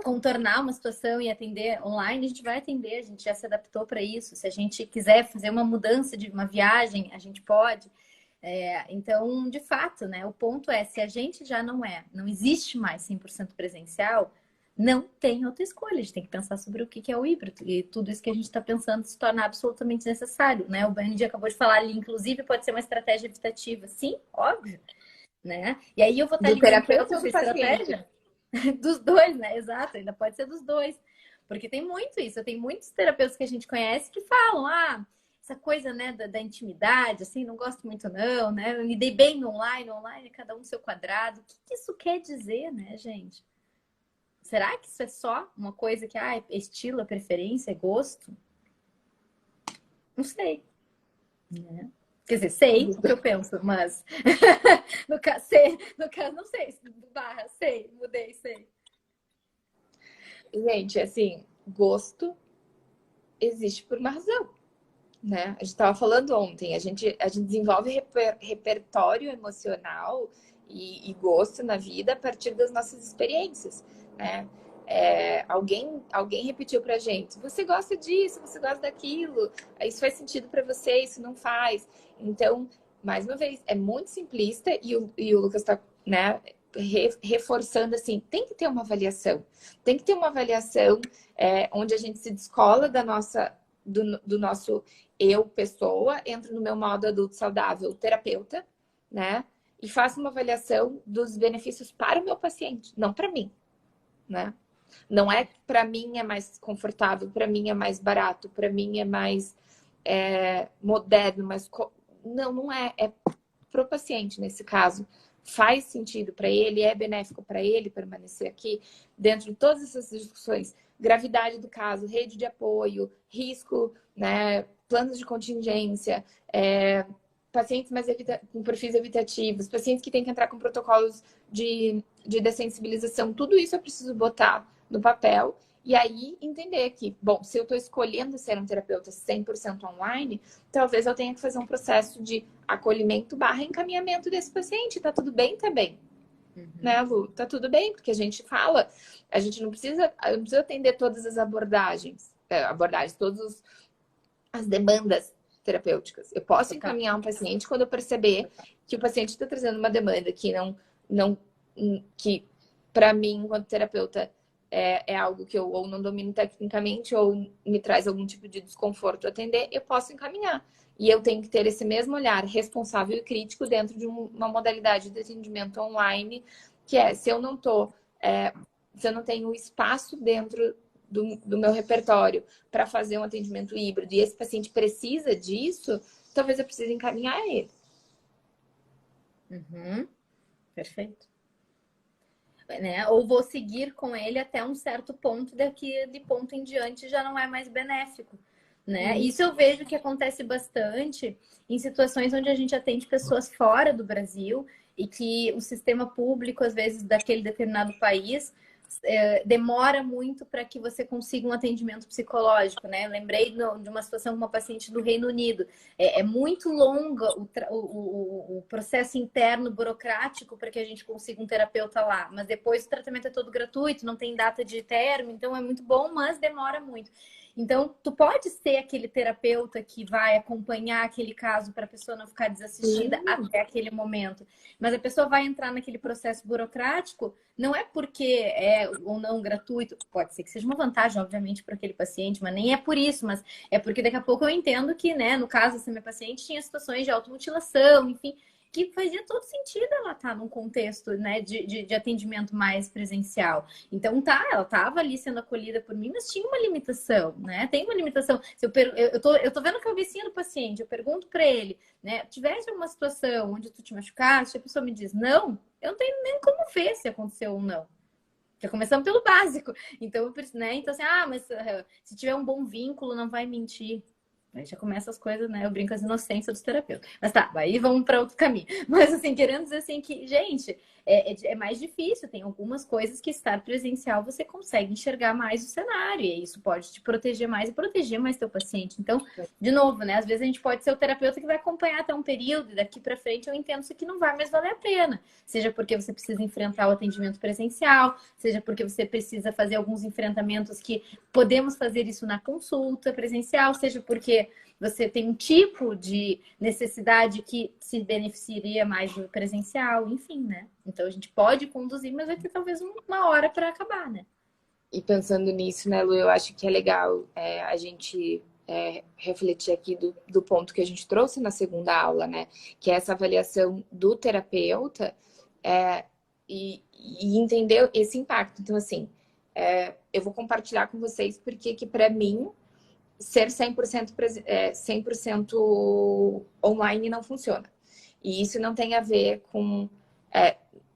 contornar uma situação e atender online, a gente vai atender, a gente já se adaptou para isso. Se a gente quiser fazer uma mudança de uma viagem, a gente pode. Então, de fato, né? O ponto é, se a gente já não existe mais 100% presencial, não tem outra escolha. A gente tem que pensar sobre o que é o híbrido. E tudo isso que a gente está pensando se torna absolutamente necessário, né? O Benji acabou de falar ali, inclusive, pode ser uma estratégia evitativa. Sim, óbvio, né? E aí eu vou estar ligando terapeuta essa estratégia dos dois, né? Exato, ainda pode ser dos dois. Porque tem muito isso. Tem muitos terapeutas que a gente conhece que falam, essa coisa, né, da intimidade, assim, não gosto muito não, né? Eu me dei bem no online, cada um no seu quadrado. O que isso quer dizer, né, gente? Será que isso é só uma coisa que, é estilo, é preferência, é gosto? Não sei. Né? Quer dizer, sei o que eu penso, mas no caso, não sei. Sei, mudei, sei. Gente, assim, gosto existe por uma razão, né? A gente estava falando ontem, a gente desenvolve repertório emocional e gosto na vida a partir das nossas experiências, né? Alguém repetiu pra gente, você gosta disso, você gosta daquilo, isso faz sentido para você, isso não faz. Então, mais uma vez, é muito simplista e o Lucas tá, né, reforçando assim, tem que ter uma avaliação. Tem que ter uma avaliação onde a gente se descola do nosso eu, pessoa, entra no meu modo adulto saudável, terapeuta, né? E faço uma avaliação dos benefícios para o meu paciente, não para mim, né? Não é para mim é mais confortável, para mim é mais barato, para mim é mais moderno, não é. É para o paciente nesse caso. Faz sentido para ele, é benéfico para ele permanecer aqui dentro de todas essas discussões. Gravidade do caso, rede de apoio, risco, né, planos de contingência, pacientes mais com perfis evitativos, pacientes que têm que entrar com protocolos de dessensibilização. Tudo isso eu preciso botar no papel E aí entender que, bom, se eu estou escolhendo ser um terapeuta 100% online, talvez eu tenha que fazer um processo de acolhimento barra encaminhamento desse paciente. Tá tudo bem também. Né, Lu? Tá tudo bem, porque a gente fala, a gente não precisa, eu não preciso atender todas as abordagens, todas as demandas terapêuticas. Eu posso encaminhar um paciente quando eu perceber que o paciente está trazendo uma demanda que para mim, enquanto terapeuta, é algo que eu ou não domino tecnicamente ou me traz algum tipo de desconforto atender, eu posso encaminhar. E eu tenho que ter esse mesmo olhar responsável e crítico dentro de uma modalidade de atendimento online, que é, se eu não tenho espaço dentro do meu repertório para fazer um atendimento híbrido e esse paciente precisa disso, talvez eu precise encaminhar ele. Perfeito. Né? Ou vou seguir com ele até um certo ponto, daqui de ponto em diante já não é mais benéfico. Né? Isso eu vejo que acontece bastante em situações onde a gente atende pessoas fora do Brasil e que o sistema público, às vezes, daquele determinado país, demora muito para que você consiga um atendimento psicológico, né? Eu lembrei de uma situação com uma paciente do Reino Unido. É muito longa o processo interno burocrático para que a gente consiga um terapeuta lá, mas depois o tratamento é todo gratuito, não tem data de término, então é muito bom, mas demora muito. Então, tu pode ser aquele terapeuta que vai acompanhar aquele caso para a pessoa não ficar desassistida até aquele momento. Mas a pessoa vai entrar naquele processo burocrático, não é porque é ou não gratuito. Pode ser que seja uma vantagem, obviamente, para aquele paciente, mas nem é por isso. Mas é porque daqui a pouco eu entendo que, né, no caso dessa minha paciente, tinha situações de automutilação, enfim, que fazia todo sentido ela estar num contexto, né, de atendimento mais presencial. Então, ela estava ali sendo acolhida por mim, mas tinha uma limitação, né? Tem uma limitação. Se eu tô vendo a cabecinha do paciente, eu pergunto para ele, né, tivesse alguma situação onde tu te machucaste, a pessoa me diz não, eu não tenho nem como ver se aconteceu ou não. Já começamos pelo básico. Então, né? Então, assim, mas se tiver um bom vínculo, não vai mentir. Aí já começa as coisas, né? Eu brinco as inocências dos terapeutas. Mas tá, aí vamos para outro caminho. Mas assim, querendo dizer assim que, gente, é mais difícil. Tem algumas coisas que estar presencial você consegue enxergar mais o cenário. E isso pode te proteger mais e proteger mais teu paciente. Então, de novo, né? Às vezes a gente pode ser o terapeuta que vai acompanhar até um período e daqui para frente eu entendo isso aqui não vai mais valer a pena. Seja porque você precisa enfrentar o atendimento presencial, seja porque você precisa fazer alguns enfrentamentos que podemos fazer isso na consulta presencial, seja porque você tem um tipo de necessidade que se beneficiaria mais do presencial, enfim, né? Então a gente pode conduzir, mas vai ter talvez uma hora para acabar, né? E pensando nisso, né, Lu, eu acho que é legal a gente refletir aqui do ponto que a gente trouxe na segunda aula, né? Que é essa avaliação do terapeuta e entender esse impacto. Então, assim, eu vou compartilhar com vocês porque que para mim ser 100% online não funciona. E isso não tem a ver com...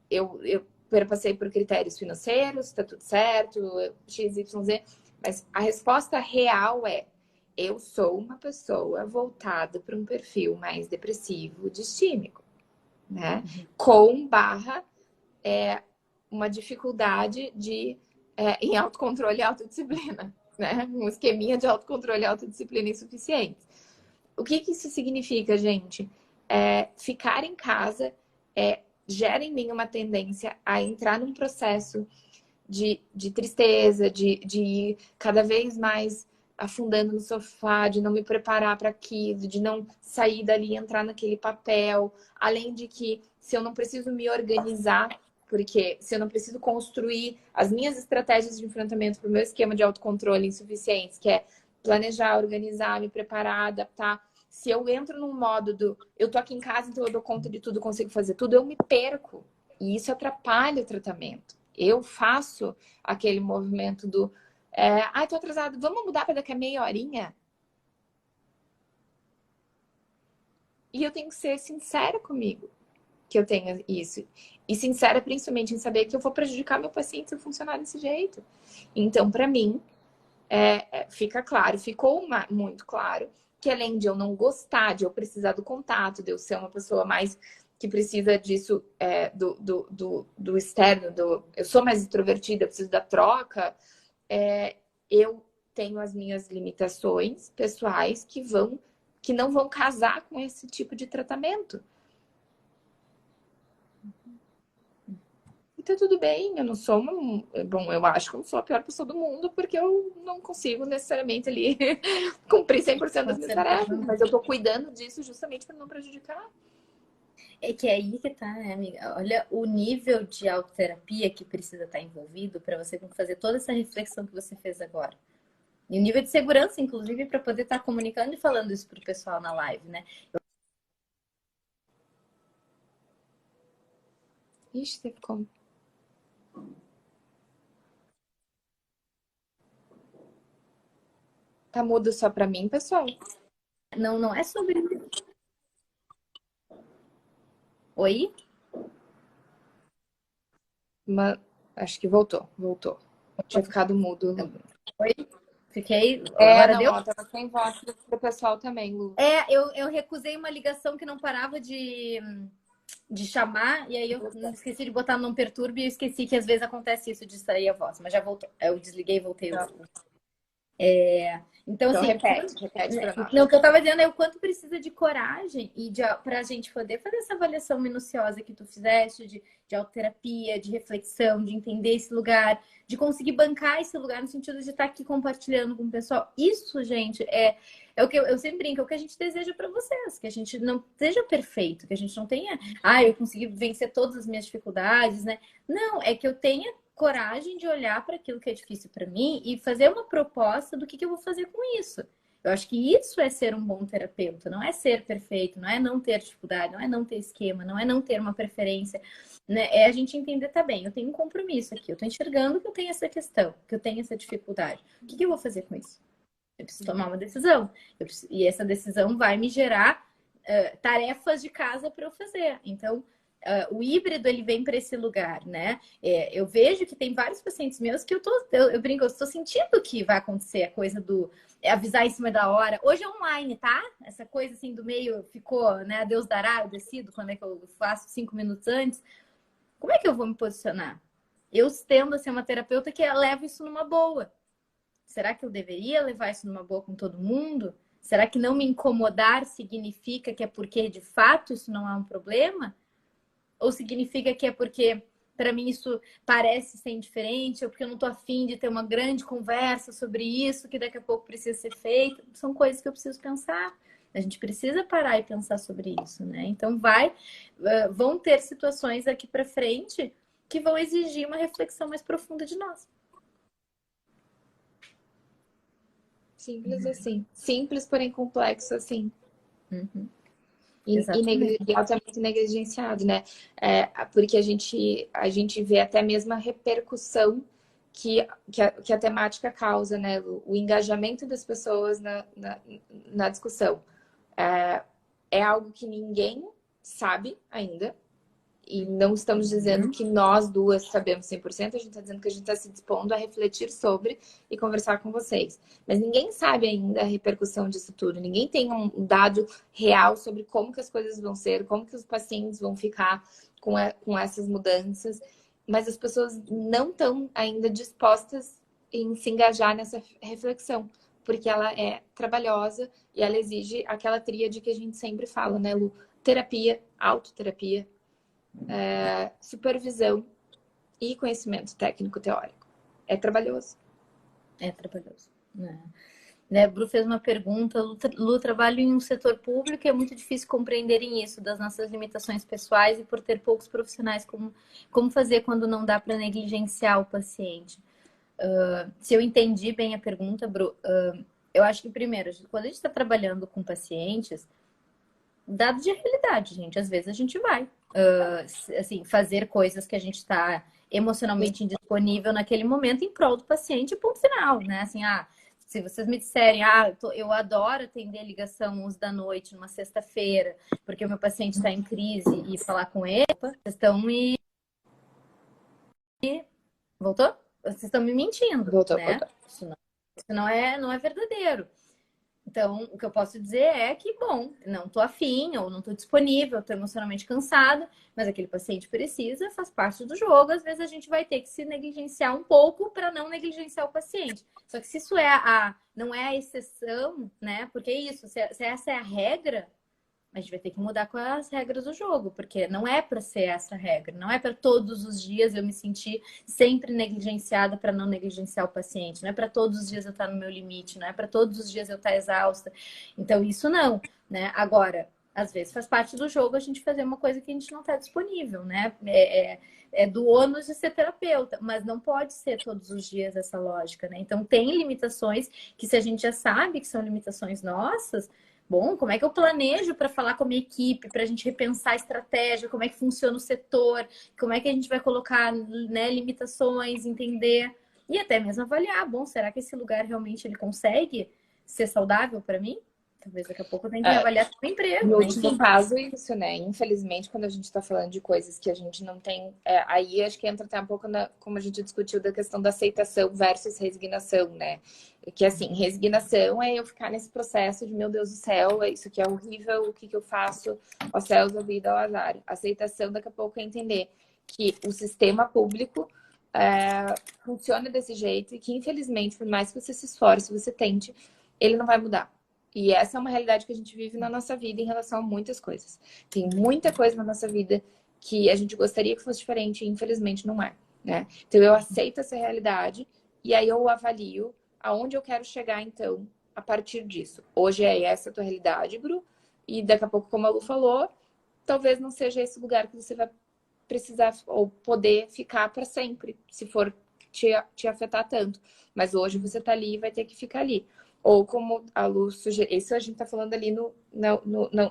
eu passei por critérios financeiros, tá tudo certo, X, Y, Z, mas a resposta real eu sou uma pessoa voltada para um perfil mais depressivo, distímico, né? Uma dificuldade em autocontrole e autodisciplina. Né? Um esqueminha de autocontrole e autodisciplina insuficiente. O que isso significa, gente? Ficar em casa gera em mim uma tendência a entrar num processo de tristeza, de ir cada vez mais afundando no sofá, de não me preparar para aquilo, de não sair dali e entrar naquele papel. Além de que, se eu não preciso me organizar, porque se eu não preciso construir as minhas estratégias de enfrentamento para o meu esquema de autocontrole insuficientes, que é planejar, organizar, me preparar, adaptar. Se eu entro num modo eu tô aqui em casa, então eu dou conta de tudo, consigo fazer tudo, eu me perco. E isso atrapalha o tratamento. Eu faço aquele movimento tô atrasado, vamos mudar para daqui a meia horinha? E eu tenho que ser sincera comigo que eu tenha isso. E sincera, principalmente, em saber que eu vou prejudicar meu paciente se eu funcionar desse jeito. Então, para mim, ficou muito claro que além de eu não gostar, de eu precisar do contato, de eu ser uma pessoa mais que precisa disso, do externo, eu sou mais extrovertida, eu preciso da troca, eu tenho as minhas limitações pessoais que não vão casar com esse tipo de tratamento. E tá tudo bem, eu não sou uma... Bom, eu acho que eu não sou a pior pessoa do mundo, porque eu não consigo necessariamente ali cumprir 100% das Com minhas certeza. tarefas, mas eu tô cuidando disso justamente para não prejudicar. É que é aí que tá, né, amiga? Olha o nível de autoterapia que precisa estar envolvido para você fazer toda essa reflexão que você fez agora. E o nível de segurança, inclusive, para poder estar comunicando e falando isso pro pessoal na live, né? Ixi, você ficou... Tá mudo só para mim, pessoal? Não, não é sobre. Oi? Mas acho que voltou. Tinha ficado mudo. Oi? Fiquei. É, Agora não, deu? ó, tava sem voz pro pessoal também, Lu. É, eu recusei uma ligação que não parava de chamar, e aí eu esqueci de botar no não perturbe e eu esqueci que às vezes acontece isso de sair a voz, mas já voltou. Eu desliguei e voltei. Tá. Então, Então assim, repete para nós. não, o que eu estava dizendo é o quanto precisa de coragem e para a gente poder fazer essa avaliação minuciosa que tu fizeste, de autoterapia, de reflexão, de entender esse lugar, de conseguir bancar esse lugar no sentido de estar aqui compartilhando com o pessoal. Isso, gente, é o que eu sempre brinco, é o que a gente deseja para vocês, que a gente não seja perfeito, que a gente não tenha, eu consegui vencer todas as minhas dificuldades, né? Não, é que eu tenha coragem de olhar para aquilo que é difícil para mim e fazer uma proposta do que eu vou fazer com isso. Eu acho que isso é ser um bom terapeuta, não é ser perfeito, não é não ter dificuldade, não é não ter esquema, não é não ter uma preferência, né? É a gente entender, tá bem, eu tenho um compromisso aqui, eu tô enxergando que eu tenho essa questão, que eu tenho essa dificuldade. O que eu vou fazer com isso? Eu preciso tomar uma decisão. E essa decisão vai me gerar tarefas de casa para eu fazer. Então, o híbrido ele vem para esse lugar, né? Eu vejo que tem vários pacientes meus que eu brinco, eu estou sentindo que vai acontecer a coisa do avisar em cima da hora. Hoje é online, tá? Essa coisa assim do meio ficou, né? Deus dará, eu decido quando é que eu faço 5 minutos antes. Como é que eu vou me posicionar? Eu tendo a ser uma terapeuta que leva isso numa boa. Será que eu deveria levar isso numa boa com todo mundo? Será que não me incomodar significa que é porque de fato isso não é um problema? Ou significa que é porque para mim isso parece ser indiferente, ou porque eu não estou afim de ter uma grande conversa sobre isso, que daqui a pouco precisa ser feito? São coisas que eu preciso pensar. A gente precisa parar e pensar sobre isso, né? Então vão ter situações daqui para frente que vão exigir uma reflexão mais profunda de nós. Simples assim. Simples, porém complexo assim. Uhum. E altamente negligenciado, né? Porque a gente vê até mesmo a repercussão que a temática causa, né? O engajamento das pessoas na discussão. É algo que ninguém sabe ainda. E não estamos dizendo que nós duas sabemos 100%, a gente está dizendo que a gente está se dispondo a refletir sobre e conversar com vocês. Mas ninguém sabe ainda a repercussão disso tudo, ninguém tem um dado real sobre como que as coisas vão ser, como que os pacientes vão ficar com essas mudanças. Mas as pessoas não estão ainda dispostas em se engajar nessa reflexão, porque ela é trabalhosa e ela exige aquela tríade que a gente sempre fala, né, Lu? Terapia, autoterapia, supervisão e conhecimento técnico teórico. É trabalhoso. É trabalhoso. Né? Bru fez uma pergunta. Lu, trabalho em um setor público e é muito difícil compreenderem isso, das nossas limitações pessoais e por ter poucos profissionais, como fazer quando não dá para negligenciar o paciente. Se eu entendi bem a pergunta, Bru, eu acho que primeiro, quando a gente está trabalhando com pacientes, dado de realidade, gente, às vezes a gente vai assim, fazer coisas que a gente está emocionalmente indisponível naquele momento em prol do paciente, ponto final, né? Assim, se vocês me disserem, eu adoro atender ligação 11 da noite numa sexta-feira, porque o meu paciente está em crise e falar com ele, vocês estão me... Voltou? Vocês estão me mentindo, Voltou, né? voltou. Isso não é verdadeiro. Então, o que eu posso dizer é que, bom, não tô afim, ou não tô disponível, tô emocionalmente cansada, mas aquele paciente precisa, faz parte do jogo. Às vezes a gente vai ter que se negligenciar um pouco para não negligenciar o paciente. Só que se isso não é a exceção, né? Porque é isso, se essa é a regra, a gente vai ter que mudar com as regras do jogo, porque não é para ser essa regra, não é para todos os dias eu me sentir sempre negligenciada para não negligenciar o paciente, não é para todos os dias eu estar no meu limite, não é para todos os dias eu estar exausta. Então, isso não, né? Agora, às vezes faz parte do jogo a gente fazer uma coisa que a gente não está disponível, né? É do ônus de ser terapeuta, mas não pode ser todos os dias essa lógica, né? Então, tem limitações que se a gente já sabe que são limitações nossas. Bom, como é que eu planejo para falar com a minha equipe, para a gente repensar a estratégia, como é que funciona o setor, como é que a gente vai colocar, né, limitações, entender e até mesmo avaliar. Bom, será que esse lugar realmente ele consegue ser saudável para mim? Talvez daqui a pouco eu tenha que reavaliar o emprego, No né? último Enfim. caso, isso, né? Infelizmente, quando a gente está falando de coisas que a gente não tem. Aí acho que entra até um pouco como a gente discutiu da questão da aceitação versus resignação, né? Que assim, resignação é eu ficar nesse processo de meu Deus do céu, isso aqui é horrível, o que eu faço? Ó céus, a vida, ao azar. Aceitação, daqui a pouco é entender que o sistema público funciona desse jeito e que, infelizmente, por mais que você se esforce, você tente, ele não vai mudar. E essa é uma realidade que a gente vive na nossa vida em relação a muitas coisas. Tem muita coisa na nossa vida que a gente gostaria que fosse diferente e infelizmente não é, né? Então eu aceito essa realidade e aí eu avalio aonde eu quero chegar então a partir disso. Hoje é essa a tua realidade, Bru, e daqui a pouco, como a Lu falou, talvez não seja esse lugar que você vai precisar ou poder ficar para sempre, se for te afetar tanto. Mas hoje você tá ali e vai ter que ficar ali. Ou como a Lu sugeriu, isso a gente está falando ali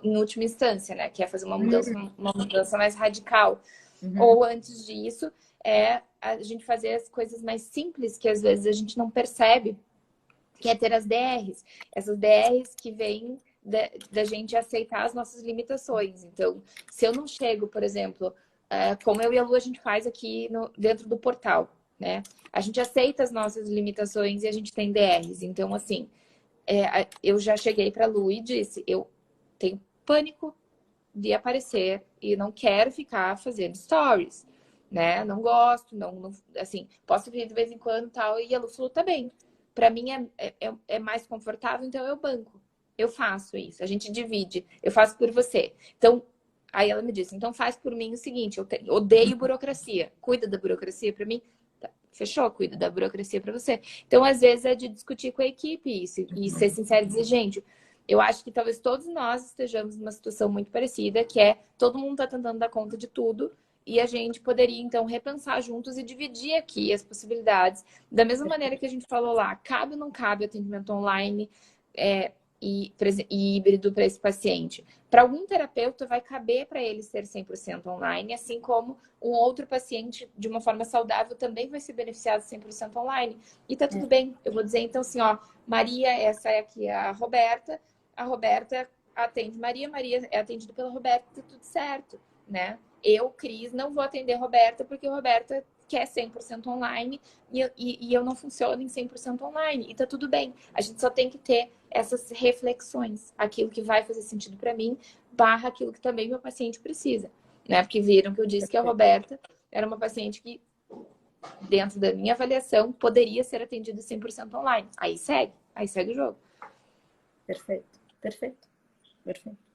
em última instância, né? Que é fazer uma mudança mais radical. Ou antes disso, é a gente fazer as coisas mais simples que às vezes a gente não percebe, que é ter as DRs. Essas DRs que vêm da gente aceitar as nossas limitações. Então, se eu não chego, por exemplo, como eu e a Lu a gente faz aqui dentro do portal, né? A gente aceita as nossas limitações e a gente tem DRs. Então, assim, eu já cheguei para a Lu e disse, eu tenho pânico de aparecer e não quero ficar fazendo stories, né? Não gosto, não assim, posso vir de vez em quando e tal. E a Lu falou, tá bem. Para mim é mais confortável, então eu banco. Eu faço isso, a gente divide, eu faço por você. Então, aí ela me disse, então faz por mim o seguinte, eu odeio burocracia, cuida da burocracia para mim. Fechou? Cuida da burocracia para você. Então, às vezes, é de discutir com a equipe isso e ser sincero e dizer, gente, eu acho que talvez todos nós estejamos numa situação muito parecida, que é todo mundo está tentando dar conta de tudo e a gente poderia, então, repensar juntos e dividir aqui as possibilidades. Da mesma maneira que a gente falou lá, cabe ou não cabe atendimento online e híbrido para esse paciente? Para algum terapeuta vai caber para ele ser 100% online, assim como um outro paciente, de uma forma saudável, também vai se beneficiar de 100% online. E tá tudo bem. Eu vou dizer, então, assim, ó, Maria, essa é aqui a Roberta atende Maria é atendida pela Roberta, tá tudo certo, né? Eu, Cris, não vou atender Roberta, porque Roberta quer 100% online e eu não funciono em 100% online. E tá tudo bem. A gente só tem que ter essas reflexões. Aquilo que vai fazer sentido para mim, barra aquilo que também meu paciente precisa. Né? Porque viram que eu disse que a Roberta era uma paciente que, dentro da minha avaliação, poderia ser atendida 100% online. Aí segue o jogo. Perfeito, perfeito, perfeito.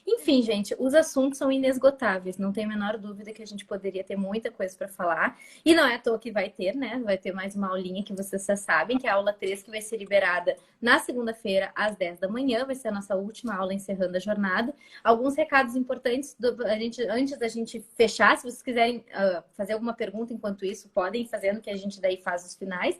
Enfim, gente, os assuntos são inesgotáveis, não tem a menor dúvida que a gente poderia ter muita coisa para falar. E não é à toa que vai ter, né? Vai ter mais uma aulinha que vocês já sabem, que é a aula 3, que vai ser liberada na segunda-feira, às 10 da manhã. Vai ser a nossa última aula encerrando a jornada. Alguns recados importantes antes da gente fechar. Se vocês quiserem fazer alguma pergunta enquanto isso, podem ir fazendo, que a gente daí faz os finais.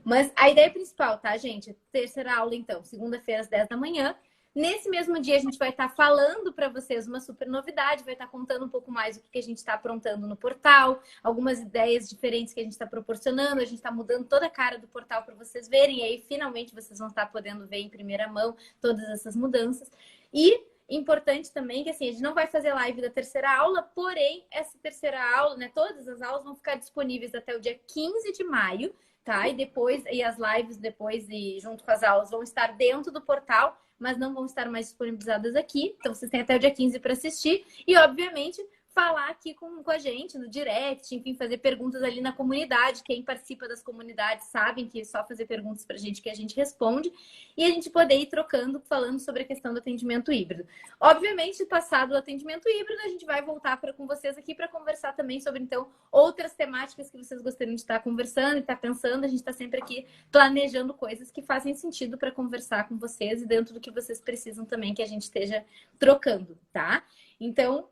Mas a ideia principal, tá, gente? Terceira aula, então, segunda-feira, às 10 da manhã. Nesse mesmo dia, a gente vai estar falando para vocês uma super novidade, vai estar contando um pouco mais do que a gente está aprontando no portal, algumas ideias diferentes que a gente está proporcionando, a gente está mudando toda a cara do portal para vocês verem, e aí finalmente vocês vão estar podendo ver em primeira mão todas essas mudanças. E importante também que assim, a gente não vai fazer live da terceira aula, porém, essa terceira aula, né, todas as aulas vão ficar disponíveis até o dia 15 de maio. tá? E depois, e as lives depois e junto com as aulas vão estar dentro do portal, mas não vão estar mais disponibilizadas aqui. Então vocês têm até o dia 15 para assistir. E, obviamente, falar aqui com a gente no direct, enfim, fazer perguntas ali na comunidade. Quem participa das comunidades sabem que é só fazer perguntas pra gente que a gente responde. E a gente poder ir trocando, falando sobre a questão do atendimento híbrido. Obviamente, passado o atendimento híbrido, a gente vai voltar com vocês aqui para conversar também sobre, então, outras temáticas que vocês gostariam de estar conversando e estar pensando. A gente está sempre aqui planejando coisas que fazem sentido para conversar com vocês e dentro do que vocês precisam também que a gente esteja trocando, tá? Então,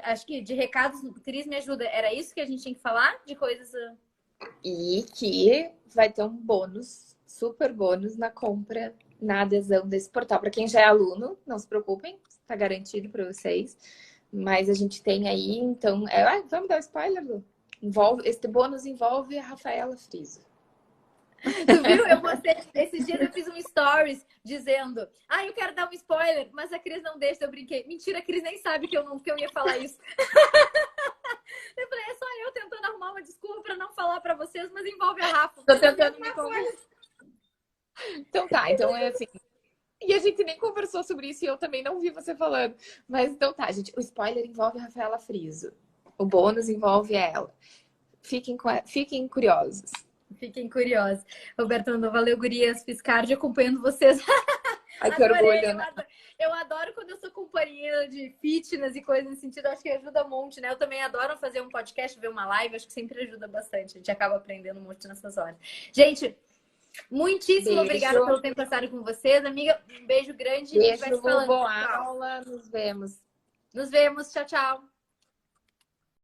acho que de recados, Cris, me ajuda. Era isso que a gente tinha que falar? De coisas... E que vai ter um bônus, super bônus na compra, na adesão desse portal. Para quem já é aluno, não se preocupem, está garantido para vocês. Mas a gente tem aí, então... vamos dar um spoiler, Lu? Esse bônus envolve a Rafaela Friso. Tu viu? Esses dias eu fiz um stories dizendo: eu quero dar um spoiler, mas a Cris não deixa, eu brinquei. Mentira, a Cris nem sabe que eu ia falar isso. Eu falei, é só eu tentando arrumar uma desculpa pra não falar pra vocês, mas envolve a Rafa. Tô tentando me convencer. Então tá, então é assim. E a gente nem conversou sobre isso e eu também não vi você falando. Mas então tá, gente. O spoiler envolve a Rafaela Friso. O bônus envolve ela. Fiquem curiosos. Fiquem curiosos. Roberto mandou, valeu, gurias. Fiz cardio acompanhando vocês. Ai, que orgulho, né? Eu adoro quando eu sou companhia de fitness e coisas nesse sentido. Acho que ajuda um monte, né? Eu também adoro fazer um podcast, ver uma live. Acho que sempre ajuda bastante. A gente acaba aprendendo um monte nessas horas. Gente, muitíssimo obrigada pelo tempo passado com vocês. Amiga, um beijo grande. Beijo, boa aula. Nos vemos. Nos vemos. Tchau, tchau.